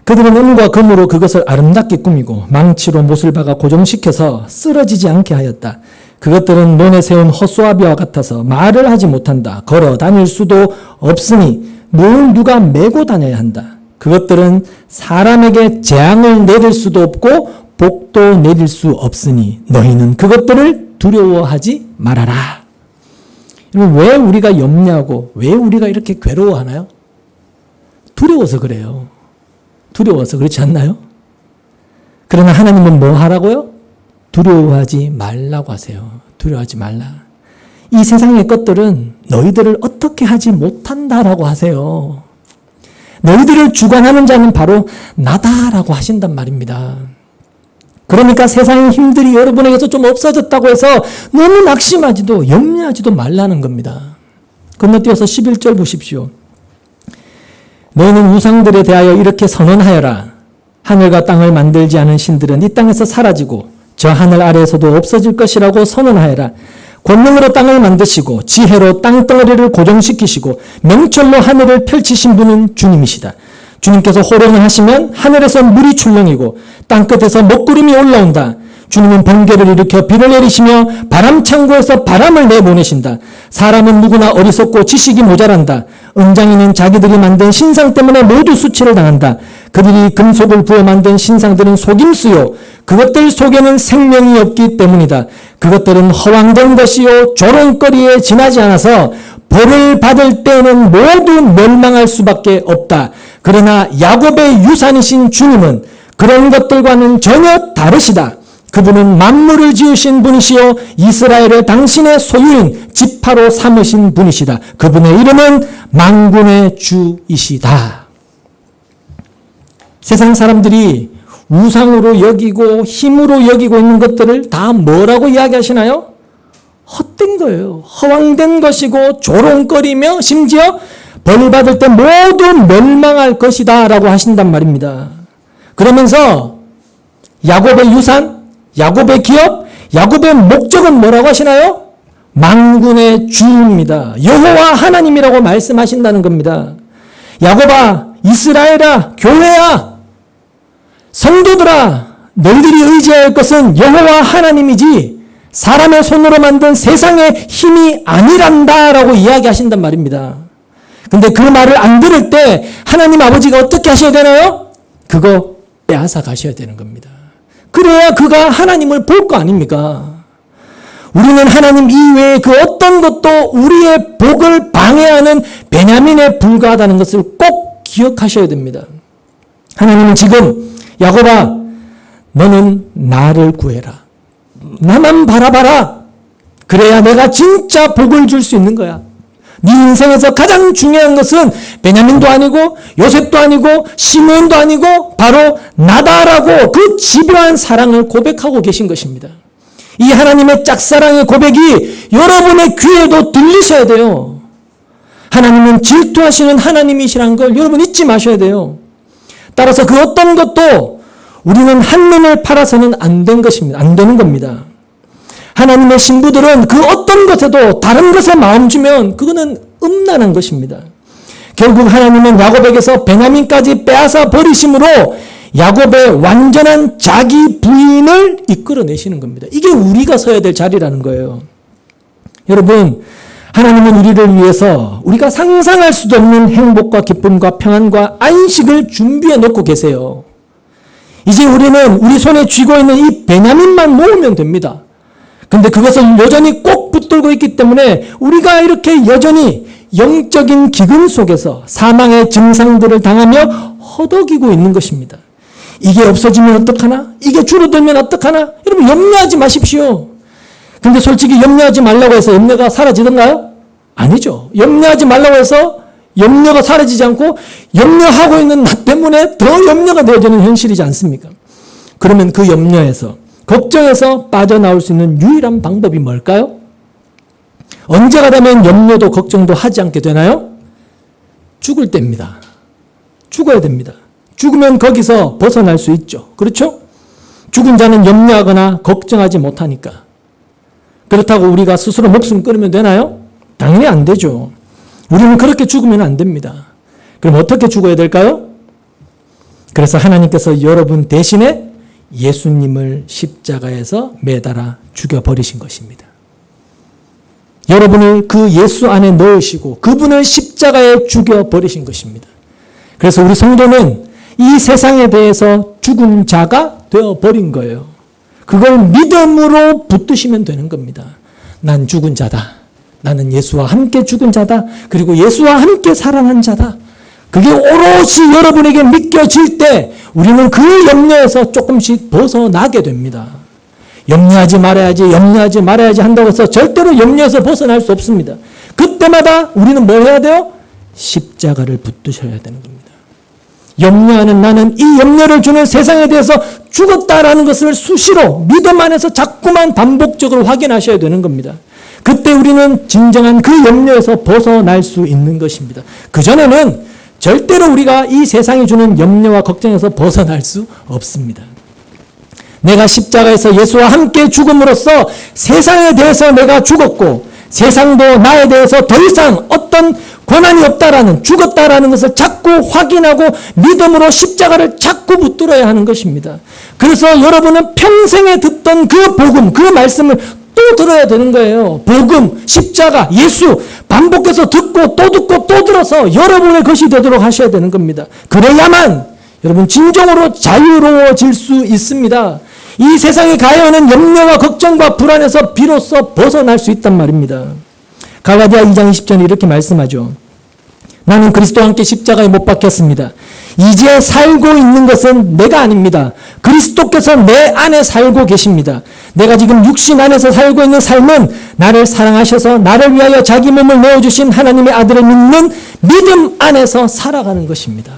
그들은 은과 금으로 그것을 아름답게 꾸미고 망치로 못을 박아 고정시켜서 쓰러지지 않게 하였다. 그것들은 논에 세운 허수아비와 같아서 말을 하지 못한다. 걸어 다닐 수도 없으니 뭘 누가 메고 다녀야 한다. 그것들은 사람에게 재앙을 내릴 수도 없고 복도 내릴 수 없으니 너희는 그것들을 두려워하지 말아라. 왜 우리가 염려하고 왜 우리가 이렇게 괴로워하나요? 두려워서 그래요. 두려워서 그렇지 않나요? 그러나 하나님은 뭐 하라고요? 두려워하지 말라고 하세요. 두려워하지 말라. 이 세상의 것들은 너희들을 어떻게 하지 못한다라고 하세요. 너희들을 주관하는 자는 바로 나다라고 하신단 말입니다. 그러니까 세상의 힘들이 여러분에게서 좀 없어졌다고 해서 너무 낙심하지도 염려하지도 말라는 겁니다. 건너뛰어서 11절 보십시오. 너희는 우상들에 대하여 이렇게 선언하여라. 하늘과 땅을 만들지 않은 신들은 이 땅에서 사라지고 저 하늘 아래에서도 없어질 것이라고 선언하여라. 권능으로 땅을 만드시고 지혜로 땅덩어리를 고정시키시고 명철로 하늘을 펼치신 분은 주님이시다. 주님께서 호령을 하시면 하늘에서 물이 출렁이고 땅끝에서 먹구름이 올라온다. 주님은 번개를 일으켜 비를 내리시며 바람창고에서 바람을 내보내신다. 사람은 누구나 어리석고 지식이 모자란다. 은장이는 자기들이 만든 신상 때문에 모두 수치를 당한다. 그들이 금속을 부어 만든 신상들은 속임수요 그것들 속에는 생명이 없기 때문이다. 그것들은 허황된 것이요 조롱거리에 지나지 않아서 벌을 받을 때에는 모두 멸망할 수밖에 없다. 그러나 야곱의 유산이신 주님은 그런 것들과는 전혀 다르시다. 그분은 만물을 지으신 분이시요 이스라엘의 당신의 소유인 지파로 삼으신 분이시다. 그분의 이름은 만군의 주이시다. 세상 사람들이 우상으로 여기고 힘으로 여기고 있는 것들을 다 뭐라고 이야기하시나요? 헛된 거예요. 허황된 것이고 조롱거리며 심지어 벌 받을 때 모두 멸망할 것이다 라고 하신단 말입니다. 그러면서 야곱의 유산, 야곱의 기업, 야곱의 목적은 뭐라고 하시나요? 만군의 주입니다. 여호와 하나님이라고 말씀하신다는 겁니다. 야곱아, 이스라엘아, 교회야, 성도들아, 너희들이 의지할 것은 여호와 하나님이지 사람의 손으로 만든 세상의 힘이 아니란다 라고 이야기하신단 말입니다. 근데 그 말을 안 들을 때 하나님 아버지가 어떻게 하셔야 되나요? 그거 빼앗아 가셔야 되는 겁니다. 그래야 그가 하나님을 볼 거 아닙니까? 우리는 하나님 이외에 그 어떤 것도 우리의 복을 방해하는 베냐민에 불과하다는 것을 꼭 기억하셔야 됩니다. 하나님은 지금 야곱아, 너는 나를 구해라. 나만 바라봐라. 그래야 내가 진짜 복을 줄 수 있는 거야. 네 인생에서 가장 중요한 것은 베냐민도 아니고 요셉도 아니고 시므온도 아니고 바로 나다라고 그 집요한 사랑을 고백하고 계신 것입니다. 이 하나님의 짝사랑의 고백이 여러분의 귀에도 들리셔야 돼요. 하나님은 질투하시는 하나님이시라는 걸 여러분 잊지 마셔야 돼요. 따라서 그 어떤 것도 우리는 한눈을 팔아서는 안 된 것입니다. 안 되는 겁니다. 하나님의 신부들은 그 어떤 것에도 다른 것에 마음 주면 그거는 음란한 것입니다. 결국 하나님은 야곱에게서 베냐민까지 빼앗아 버리심으로 야곱의 완전한 자기 부인을 이끌어내시는 겁니다. 이게 우리가 서야 될 자리라는 거예요. 여러분, 하나님은 우리를 위해서 우리가 상상할 수도 없는 행복과 기쁨과 평안과 안식을 준비해 놓고 계세요. 이제 우리는 우리 손에 쥐고 있는 이 베냐민만 모으면 됩니다. 근데 그것을 여전히 꼭 붙들고 있기 때문에 우리가 이렇게 여전히 영적인 기근 속에서 사망의 증상들을 당하며 허덕이고 있는 것입니다. 이게 없어지면 어떡하나? 이게 줄어들면 어떡하나? 여러분 염려하지 마십시오. 근데 솔직히 염려하지 말라고 해서 염려가 사라지던가요? 아니죠. 염려하지 말라고 해서 염려가 사라지지 않고 염려하고 있는 나 때문에 더 염려가 되어지는 현실이지 않습니까? 그러면 그 염려에서 걱정에서 빠져나올 수 있는 유일한 방법이 뭘까요? 언제가 되면 염려도 걱정도 하지 않게 되나요? 죽을 때입니다. 죽어야 됩니다. 죽으면 거기서 벗어날 수 있죠. 그렇죠? 죽은 자는 염려하거나 걱정하지 못하니까. 그렇다고 우리가 스스로 목숨 끊으면 되나요? 당연히 안 되죠. 우리는 그렇게 죽으면 안 됩니다. 그럼 어떻게 죽어야 될까요? 그래서 하나님께서 여러분 대신에 예수님을 십자가에서 매달아 죽여버리신 것입니다. 여러분을 그 예수 안에 넣으시고 그분을 십자가에 죽여버리신 것입니다. 그래서 우리 성도는 이 세상에 대해서 죽은 자가 되어버린 거예요. 그걸 믿음으로 붙드시면 되는 겁니다. 난 죽은 자다. 나는 예수와 함께 죽은 자다. 그리고 예수와 함께 살아난 자다. 그게 오롯이 여러분에게 믿겨질 때 우리는 그 염려에서 조금씩 벗어나게 됩니다. 염려하지 말아야지 한다고 해서 절대로 염려에서 벗어날 수 없습니다. 그때마다 우리는 뭘 해야 돼요? 십자가를 붙드셔야 되는 겁니다. 염려하는 나는 이 염려를 주는 세상에 대해서 죽었다라는 것을 수시로 믿음 안에서 자꾸만 반복적으로 확인하셔야 되는 겁니다. 그때 우리는 진정한 그 염려에서 벗어날 수 있는 것입니다. 그전에는 절대로 우리가 이 세상이 주는 염려와 걱정에서 벗어날 수 없습니다. 내가 십자가에서 예수와 함께 죽음으로써 세상에 대해서 내가 죽었고 세상도 나에 대해서 더 이상 어떤 권한이 없다라는 죽었다라는 것을 자꾸 확인하고 믿음으로 십자가를 자꾸 붙들어야 하는 것입니다. 그래서 여러분은 평생에 듣던 그 복음, 그 말씀을 또 들어야 되는 거예요. 복음, 십자가, 예수 반복해서 듣고 또 들어서 여러분의 것이 되도록 하셔야 되는 겁니다. 그래야만 여러분 진정으로 자유로워질 수 있습니다. 이 세상에 가해오는 염려와 걱정과 불안에서 비로소 벗어날 수 있단 말입니다. 갈라디아 2장 20절에 이렇게 말씀하죠. 나는 그리스도와 함께 십자가에 못 박혔습니다. 이제 살고 있는 것은 내가 아닙니다. 그리스도께서 내 안에 살고 계십니다. 내가 지금 육신 안에서 살고 있는 삶은 나를 사랑하셔서 나를 위하여 자기 몸을 내어주신 하나님의 아들을 믿는 믿음 안에서 살아가는 것입니다.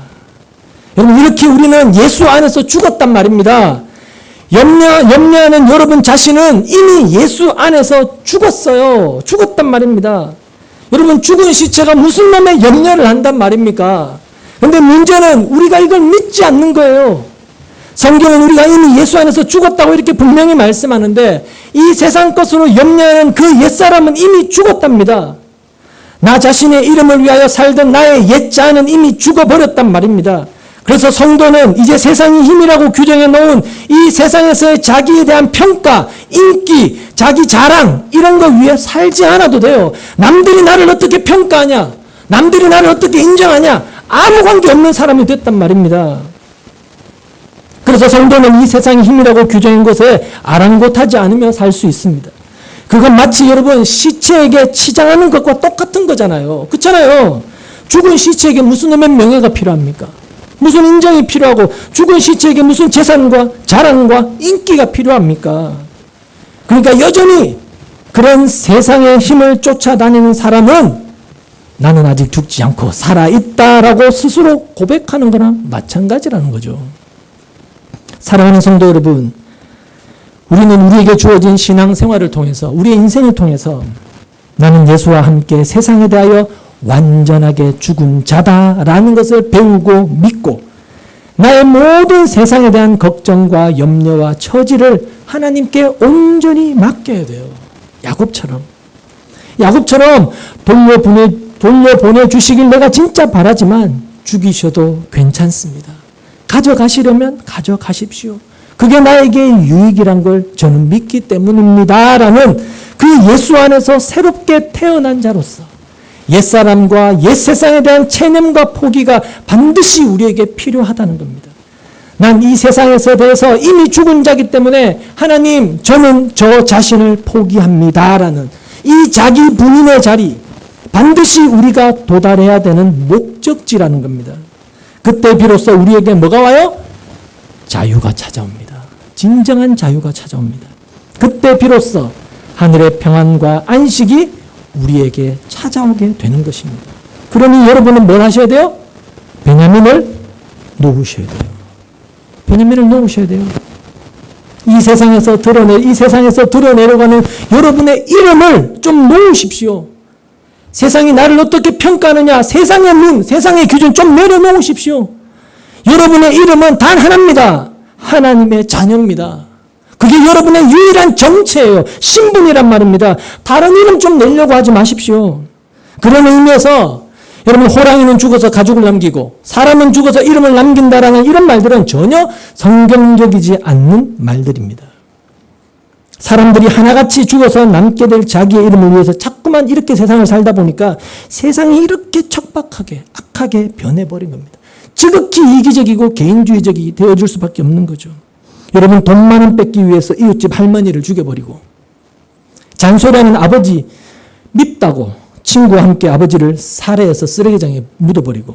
여러분 이렇게 우리는 예수 안에서 죽었단 말입니다. 염려하는 여러분 자신은 이미 예수 안에서 죽었어요. 죽었단 말입니다. 여러분 죽은 시체가 무슨 놈의 염려를 한단 말입니까? 그런데 문제는 우리가 이걸 믿지 않는 거예요. 성경은 우리가 이미 예수 안에서 죽었다고 이렇게 분명히 말씀하는데 이 세상 것으로 염려하는 그 옛사람은 이미 죽었답니다. 나 자신의 이름을 위하여 살던 나의 옛자는 이미 죽어버렸단 말입니다. 그래서 성도는 이제 세상이 힘이라고 규정해 놓은 이 세상에서의 자기에 대한 평가, 인기, 자기 자랑 이런 거 위해 살지 않아도 돼요. 남들이 나를 어떻게 평가하냐? 남들이 나를 어떻게 인정하냐? 아무 관계없는 사람이 됐단 말입니다. 그래서 성도는 이 세상이 힘이라고 규정한 것에 아랑곳하지 않으며 살 수 있습니다. 그건 마치 여러분 시체에게 치장하는 것과 똑같은 거잖아요. 그렇잖아요. 죽은 시체에게 무슨 놈의 명예가 필요합니까? 무슨 인정이 필요하고 죽은 시체에게 무슨 재산과 자랑과 인기가 필요합니까? 그러니까 여전히 그런 세상의 힘을 쫓아다니는 사람은 나는 아직 죽지 않고 살아있다라고 스스로 고백하는 거랑 마찬가지라는 거죠. 사랑하는 성도 여러분, 우리는 우리에게 주어진 신앙생활을 통해서 우리의 인생을 통해서 나는 예수와 함께 세상에 대하여 완전하게 죽은 자다라는 것을 배우고 믿고 나의 모든 세상에 대한 걱정과 염려와 처지를 하나님께 온전히 맡겨야 돼요. 야곱처럼 돌려보내 주시길 내가 진짜 바라지만 죽이셔도 괜찮습니다. 가져가시려면 가져가십시오. 그게 나에게 유익이란 걸 저는 믿기 때문입니다. 라는 그 예수 안에서 새롭게 태어난 자로서 옛사람과 옛세상에 대한 체념과 포기가 반드시 우리에게 필요하다는 겁니다. 난 이 세상에서 대해서 이미 죽은 자기 때문에 하나님 저는 저 자신을 포기합니다. 라는 이 자기 부인의 자리 반드시 우리가 도달해야 되는 목적지라는 겁니다. 그때 비로소 우리에게 뭐가 와요? 자유가 찾아옵니다. 진정한 자유가 찾아옵니다. 그때 비로소 하늘의 평안과 안식이 우리에게 찾아오게 되는 것입니다. 그러니 여러분은 뭘 하셔야 돼요? 베냐민을 놓으셔야 돼요. 베냐민을 놓으셔야 돼요. 이 세상에서 드러내려가는 여러분의 이름을 좀 놓으십시오. 세상이 나를 어떻게 평가하느냐, 세상의 눈, 세상의 기준 좀 내려놓으십시오. 여러분의 이름은 단 하나입니다. 하나님의 자녀입니다. 그게 여러분의 유일한 정체예요. 신분이란 말입니다. 다른 이름 좀 내려고 하지 마십시오. 그런 의미에서 여러분 호랑이는 죽어서 가죽을 남기고 사람은 죽어서 이름을 남긴다라는 이런 말들은 전혀 성경적이지 않는 말들입니다. 사람들이 하나같이 죽어서 남게 될 자기의 이름을 위해서 자꾸만 이렇게 세상을 살다 보니까 세상이 이렇게 척박하게 악하게 변해버린 겁니다. 지극히 이기적이고 개인주의적이 되어줄 수밖에 없는 거죠. 여러분 돈 많은 원 뺏기 위해서 이웃집 할머니를 죽여버리고 잔소리하는 아버지 밉다고 친구와 함께 아버지를 살해해서 쓰레기장에 묻어버리고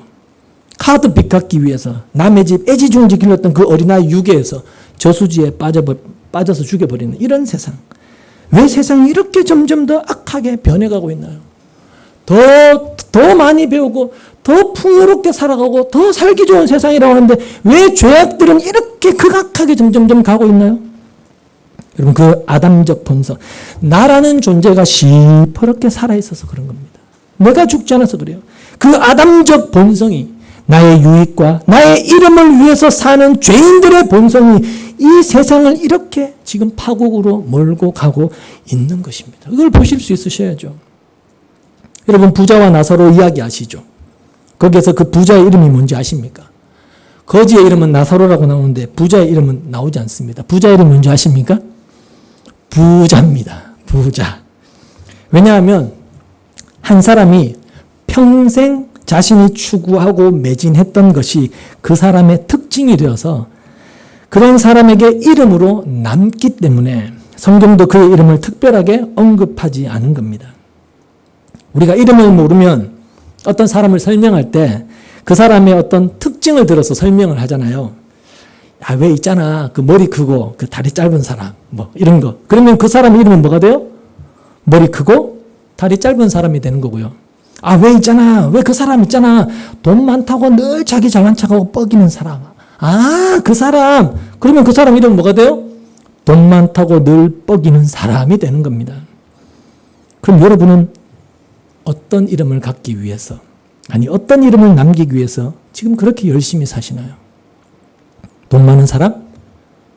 카드 빚 갚기 위해서 남의 집 애지중지 길렀던 그 어린아이 유괴해서 저수지에 빠져서 죽여버리는 이런 세상. 왜 세상이 이렇게 점점 더 악하게 변해가고 있나요? 더 많이 배우고 더 풍요롭게 살아가고 더 살기 좋은 세상이라고 하는데 왜 죄악들은 이렇게 극악하게 점점 가고 있나요? 여러분 그 아담적 본성, 나라는 존재가 시퍼렇게 살아있어서 그런 겁니다. 내가 죽지 않아서 그래요. 그 아담적 본성이 나의 유익과 나의 이름을 위해서 사는 죄인들의 본성이 이 세상을 이렇게 지금 파국으로 몰고 가고 있는 것입니다. 이걸 보실 수 있으셔야죠. 여러분 부자와 나사로 이야기 아시죠? 거기에서 그 부자의 이름이 뭔지 아십니까? 거지의 이름은 나사로라고 나오는데 부자의 이름은 나오지 않습니다. 부자의 이름이 뭔지 아십니까? 부자입니다. 부자. 왜냐하면 한 사람이 평생 자신이 추구하고 매진했던 것이 그 사람의 특징이 되어서 그런 사람에게 이름으로 남기 때문에 성경도 그의 이름을 특별하게 언급하지 않은 겁니다. 우리가 이름을 모르면 어떤 사람을 설명할 때 그 사람의 어떤 특징을 들어서 설명을 하잖아요. 야, 왜 있잖아. 그 머리 크고 그 다리 짧은 사람 뭐 이런 거. 그러면 그 사람 이름은 뭐가 돼요? 머리 크고 다리 짧은 사람이 되는 거고요. 아, 왜 있잖아. 왜 그 사람 있잖아. 돈 많다고 늘 자기 잘난 척하고 뻐기는 사람. 아, 그 사람. 그러면 그 사람 이름은 뭐가 돼요? 돈 많다고 늘 뻐기는 사람이 되는 겁니다. 그럼 여러분은 어떤 이름을 갖기 위해서, 아니 어떤 이름을 남기기 위해서 지금 그렇게 열심히 사시나요? 돈 많은 사람?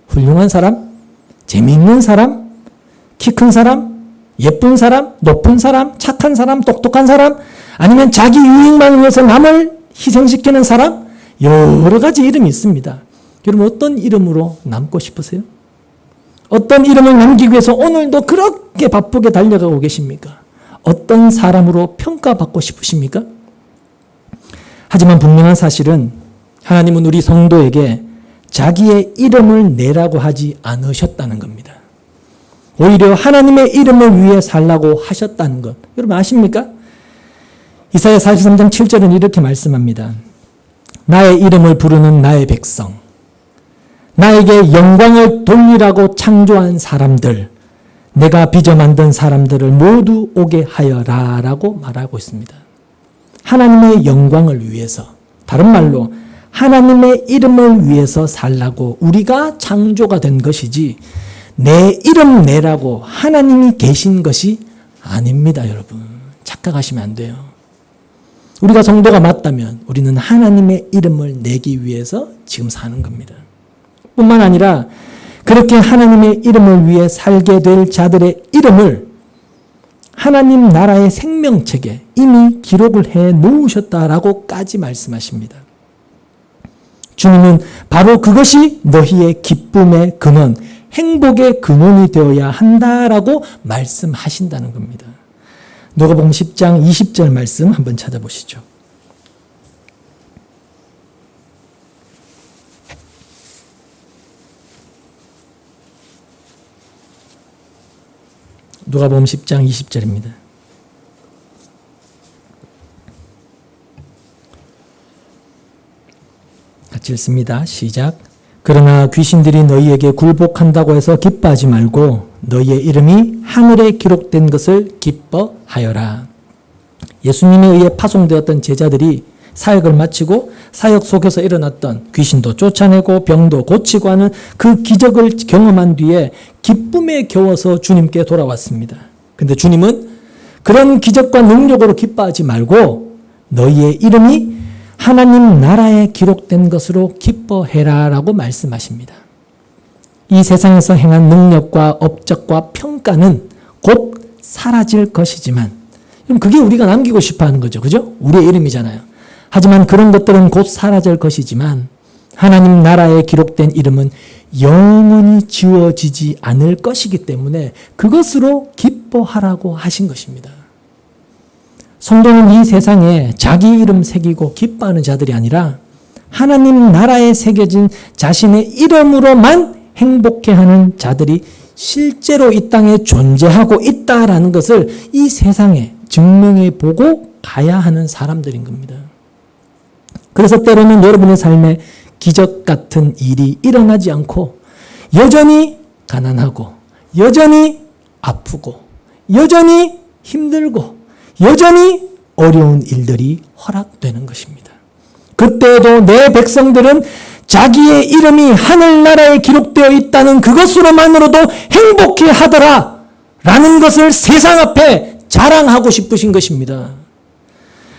훌륭한 사람? 재미있는 사람? 키 큰 사람? 예쁜 사람? 높은 사람? 착한 사람? 똑똑한 사람? 아니면 자기 유익만 위해서 남을 희생시키는 사람? 여러 가지 이름이 있습니다. 여러분 어떤 이름으로 남고 싶으세요? 어떤 이름을 남기기 위해서 오늘도 그렇게 바쁘게 달려가고 계십니까? 어떤 사람으로 평가받고 싶으십니까? 하지만 분명한 사실은 하나님은 우리 성도에게 자기의 이름을 내라고 하지 않으셨다는 겁니다. 오히려 하나님의 이름을 위해 살라고 하셨다는 것. 여러분 아십니까? 이사야 43장 7절은 이렇게 말씀합니다. 나의 이름을 부르는 나의 백성, 나에게 영광을 돌리라고 창조한 사람들, 내가 빚어 만든 사람들을 모두 오게 하여라 라고 말하고 있습니다. 하나님의 영광을 위해서, 다른 말로 하나님의 이름을 위해서 살라고 우리가 창조가 된 것이지 내 이름 내라고 하나님이 계신 것이 아닙니다. 여러분 착각하시면 안 돼요. 우리가 성도가 맞다면 우리는 하나님의 이름을 내기 위해서 지금 사는 겁니다. 뿐만 아니라 그렇게 하나님의 이름을 위해 살게 될 자들의 이름을 하나님 나라의 생명책에 이미 기록을 해 놓으셨다라고까지 말씀하십니다. 주님은 바로 그것이 너희의 기쁨의 근원, 행복의 근원이 되어야 한다라고 말씀하신다는 겁니다. 누가복음 10장 20절 말씀 한번 찾아보시죠. 누가복음 10장 20절입니다. 같이 읽습니다. 시작. 그러나 귀신들이 너희에게 굴복한다고 해서 기뻐하지 말고 너희의 이름이 하늘에 기록된 것을 기뻐하여라. 예수님에 의해 파송되었던 제자들이 사역을 마치고 사역 속에서 일어났던 귀신도 쫓아내고 병도 고치고 하는 그 기적을 경험한 뒤에 기쁨에 겨워서 주님께 돌아왔습니다. 근데 주님은 그런 기적과 능력으로 기뻐하지 말고 너희의 이름이 하나님 나라에 기록된 것으로 기뻐해라 라고 말씀하십니다. 이 세상에서 행한 능력과 업적과 평가는 곧 사라질 것이지만, 그게 우리가 남기고 싶어 하는 거죠. 그죠? 우리의 이름이잖아요. 하지만 그런 것들은 곧 사라질 것이지만 하나님 나라에 기록된 이름은 영원히 지워지지 않을 것이기 때문에 그것으로 기뻐하라고 하신 것입니다. 성도는 이 세상에 자기 이름 새기고 기뻐하는 자들이 아니라 하나님 나라에 새겨진 자신의 이름으로만 행복해하는 자들이 실제로 이 땅에 존재하고 있다라는 것을 이 세상에 증명해 보고 가야 하는 사람들인 겁니다. 그래서 때로는 여러분의 삶에 기적 같은 일이 일어나지 않고 여전히 가난하고 여전히 아프고 여전히 힘들고 여전히 어려운 일들이 허락되는 것입니다. 그때에도 내 백성들은 자기의 이름이 하늘나라에 기록되어 있다는 그것으로만으로도 행복해 하더라 라는 것을 세상 앞에 자랑하고 싶으신 것입니다.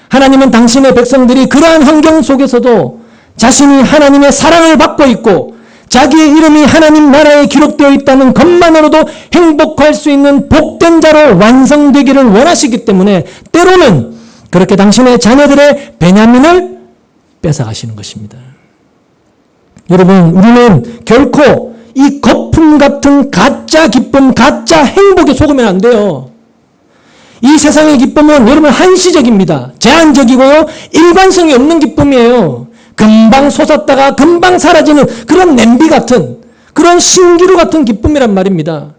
하나님은 당신의 백성들이 그러한 환경 속에서도 자신이 하나님의 사랑을 받고 있고 자기의 이름이 하나님 나라에 기록되어 있다는 것만으로도 행복할 수 있는 복된 자로 완성되기를 원하시기 때문에 때로는 그렇게 당신의 자녀들의 베냐민을 뺏어가시는 것입니다. 여러분, 우리는 결코 이 거품 같은 가짜 기쁨, 가짜 행복에 속으면 안 돼요. 이 세상의 기쁨은 여러분 한시적입니다. 제한적이고요. 일관성이 없는 기쁨이에요. 금방 솟았다가 금방 사라지는 그런 냄비 같은, 그런 신기루 같은 기쁨이란 말입니다.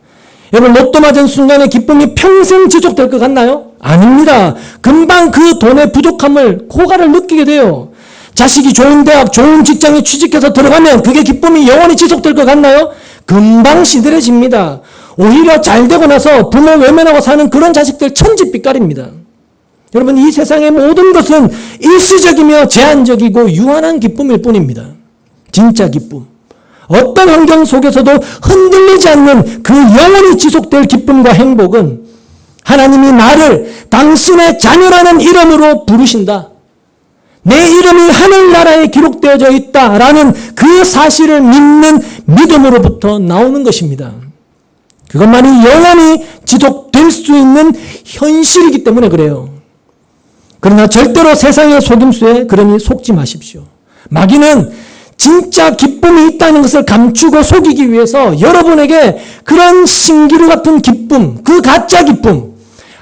여러분, 로또 맞은 순간의 기쁨이 평생 지속될 것 같나요? 아닙니다. 금방 그 돈의 부족함을, 고갈을 느끼게 돼요. 자식이 좋은 대학, 좋은 직장에 취직해서 들어가면 그게 기쁨이 영원히 지속될 것 같나요? 금방 시들해집니다. 오히려 잘 되고 나서 부모 외면하고 사는 그런 자식들 천지빛깔입니다. 여러분, 이 세상의 모든 것은 일시적이며 제한적이고 유한한 기쁨일 뿐입니다. 진짜 기쁨, 어떤 환경 속에서도 흔들리지 않는 그 영원히 지속될 기쁨과 행복은 하나님이 나를 당신의 자녀라는 이름으로 부르신다, 내 이름이 하늘나라에 기록되어져 있다라는 그 사실을 믿는 믿음으로부터 나오는 것입니다. 그것만이 영원히 지속될 수 있는 현실이기 때문에 그래요. 그러나 절대로 세상의 속임수에 그러니 속지 마십시오. 마귀는 진짜 기쁨이 있다는 것을 감추고 속이기 위해서 여러분에게 그런 신기루 같은 기쁨, 그 가짜 기쁨,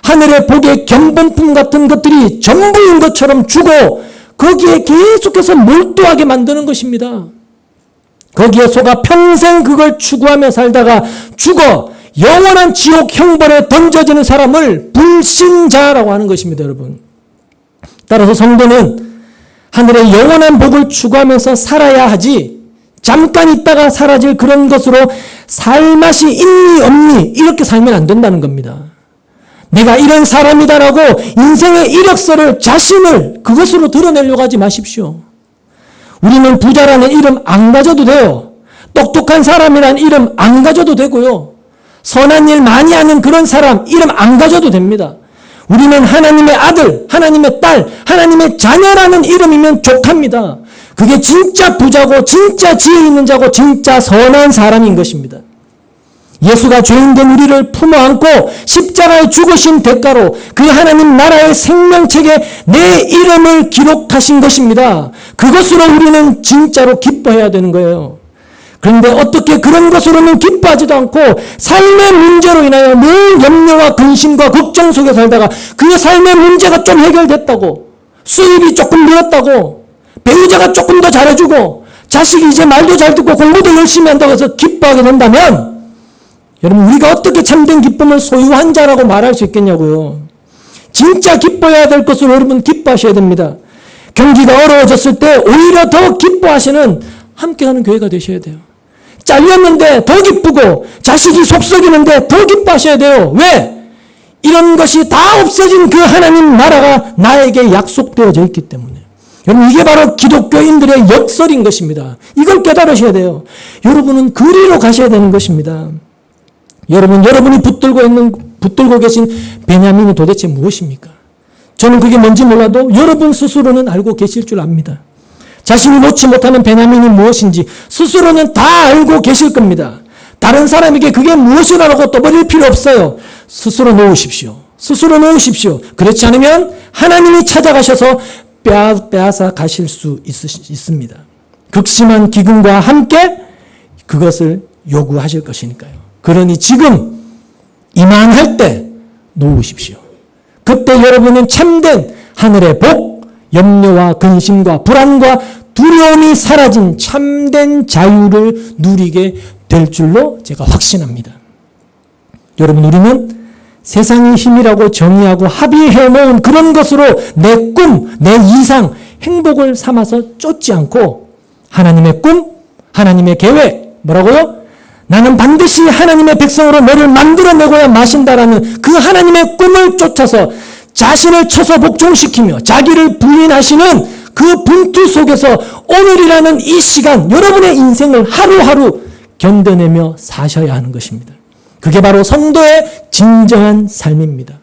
하늘의 복의 견본품 같은 것들이 전부인 것처럼 주고 거기에 계속해서 몰두하게 만드는 것입니다. 거기에 속아 평생 그걸 추구하며 살다가 죽어 영원한 지옥 형벌에 던져지는 사람을 불신자라고 하는 것입니다, 여러분. 따라서 성도는 하늘의 영원한 복을 추구하면서 살아야 하지, 잠깐 있다가 사라질 그런 것으로 살 맛이 있니 없니 이렇게 살면 안 된다는 겁니다. 내가 이런 사람이다라고 인생의 이력서를, 자신을 그것으로 드러내려고 하지 마십시오. 우리는 부자라는 이름 안 가져도 돼요. 똑똑한 사람이라는 이름 안 가져도 되고요. 선한 일 많이 하는 그런 사람 이름 안 가져도 됩니다. 우리는 하나님의 아들, 하나님의 딸, 하나님의 자녀라는 이름이면 족합니다. 그게 진짜 부자고 진짜 지혜 있는 자고 진짜 선한 사람인 것입니다. 예수가 죄인된 우리를 품어안고 십자가에 죽으신 대가로 그 하나님 나라의 생명책에 내 이름을 기록하신 것입니다. 그것으로 우리는 진짜로 기뻐해야 되는 거예요. 그런데 어떻게 그런 것으로는 기뻐하지도 않고 삶의 문제로 인하여 늘 염려와 근심과 걱정 속에 살다가 그 삶의 문제가 좀 해결됐다고, 수입이 조금 늘었다고, 배우자가 조금 더 잘해주고, 자식이 이제 말도 잘 듣고 공부도 열심히 한다고 해서 기뻐하게 된다면, 여러분, 우리가 어떻게 참된 기쁨을 소유한 자라고 말할 수 있겠냐고요. 진짜 기뻐해야 될 것을 여러분 기뻐하셔야 됩니다. 경기가 어려워졌을 때 오히려 더 기뻐하시는 함께하는 교회가 되셔야 돼요. 잘렸는데 더 기쁘고, 자식이 속썩이는데 더 기뻐하셔야 돼요. 왜? 이런 것이 다 없어진 그 하나님 나라가 나에게 약속되어져 있기 때문에. 여러분, 이게 바로 기독교인들의 역설인 것입니다. 이걸 깨달으셔야 돼요. 여러분은 그리로 가셔야 되는 것입니다. 여러분이 붙들고 계신 베냐민이 도대체 무엇입니까? 저는 그게 뭔지 몰라도 여러분 스스로는 알고 계실 줄 압니다. 자신이 놓지 못하는 베냐민이 무엇인지 스스로는 다 알고 계실 겁니다. 다른 사람에게 그게 무엇이라고 떠벌릴 필요 없어요. 스스로 놓으십시오. 스스로 놓으십시오. 그렇지 않으면 하나님이 찾아가셔서 빼앗아 가실 수 있습니다. 극심한 기근과 함께 그것을 요구하실 것이니까요. 그러니 지금 이만할 때 놓으십시오. 그때 여러분은 참된 하늘의 복, 염려와 근심과 불안과 두려움이 사라진 참된 자유를 누리게 될 줄로 제가 확신합니다. 여러분, 우리는 세상의 힘이라고 정의하고 합의해놓은 그런 것으로 내 꿈, 내 이상, 행복을 삼아서 쫓지 않고 하나님의 꿈, 하나님의 계획, 뭐라고요? 나는 반드시 하나님의 백성으로 너를 만들어내고야 마신다라는 그 하나님의 꿈을 쫓아서 자신을 쳐서 복종시키며 자기를 부인하시는 그 분투 속에서 오늘이라는 이 시간, 여러분의 인생을 하루하루 견뎌내며 사셔야 하는 것입니다. 그게 바로 성도의 진정한 삶입니다.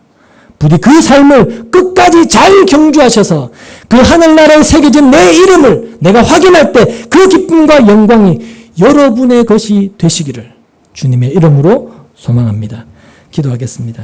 부디 그 삶을 끝까지 잘 경주하셔서 그 하늘나라에 새겨진 내 이름을 내가 확인할 때 그 기쁨과 영광이 여러분의 것이 되시기를 주님의 이름으로 소망합니다. 기도하겠습니다.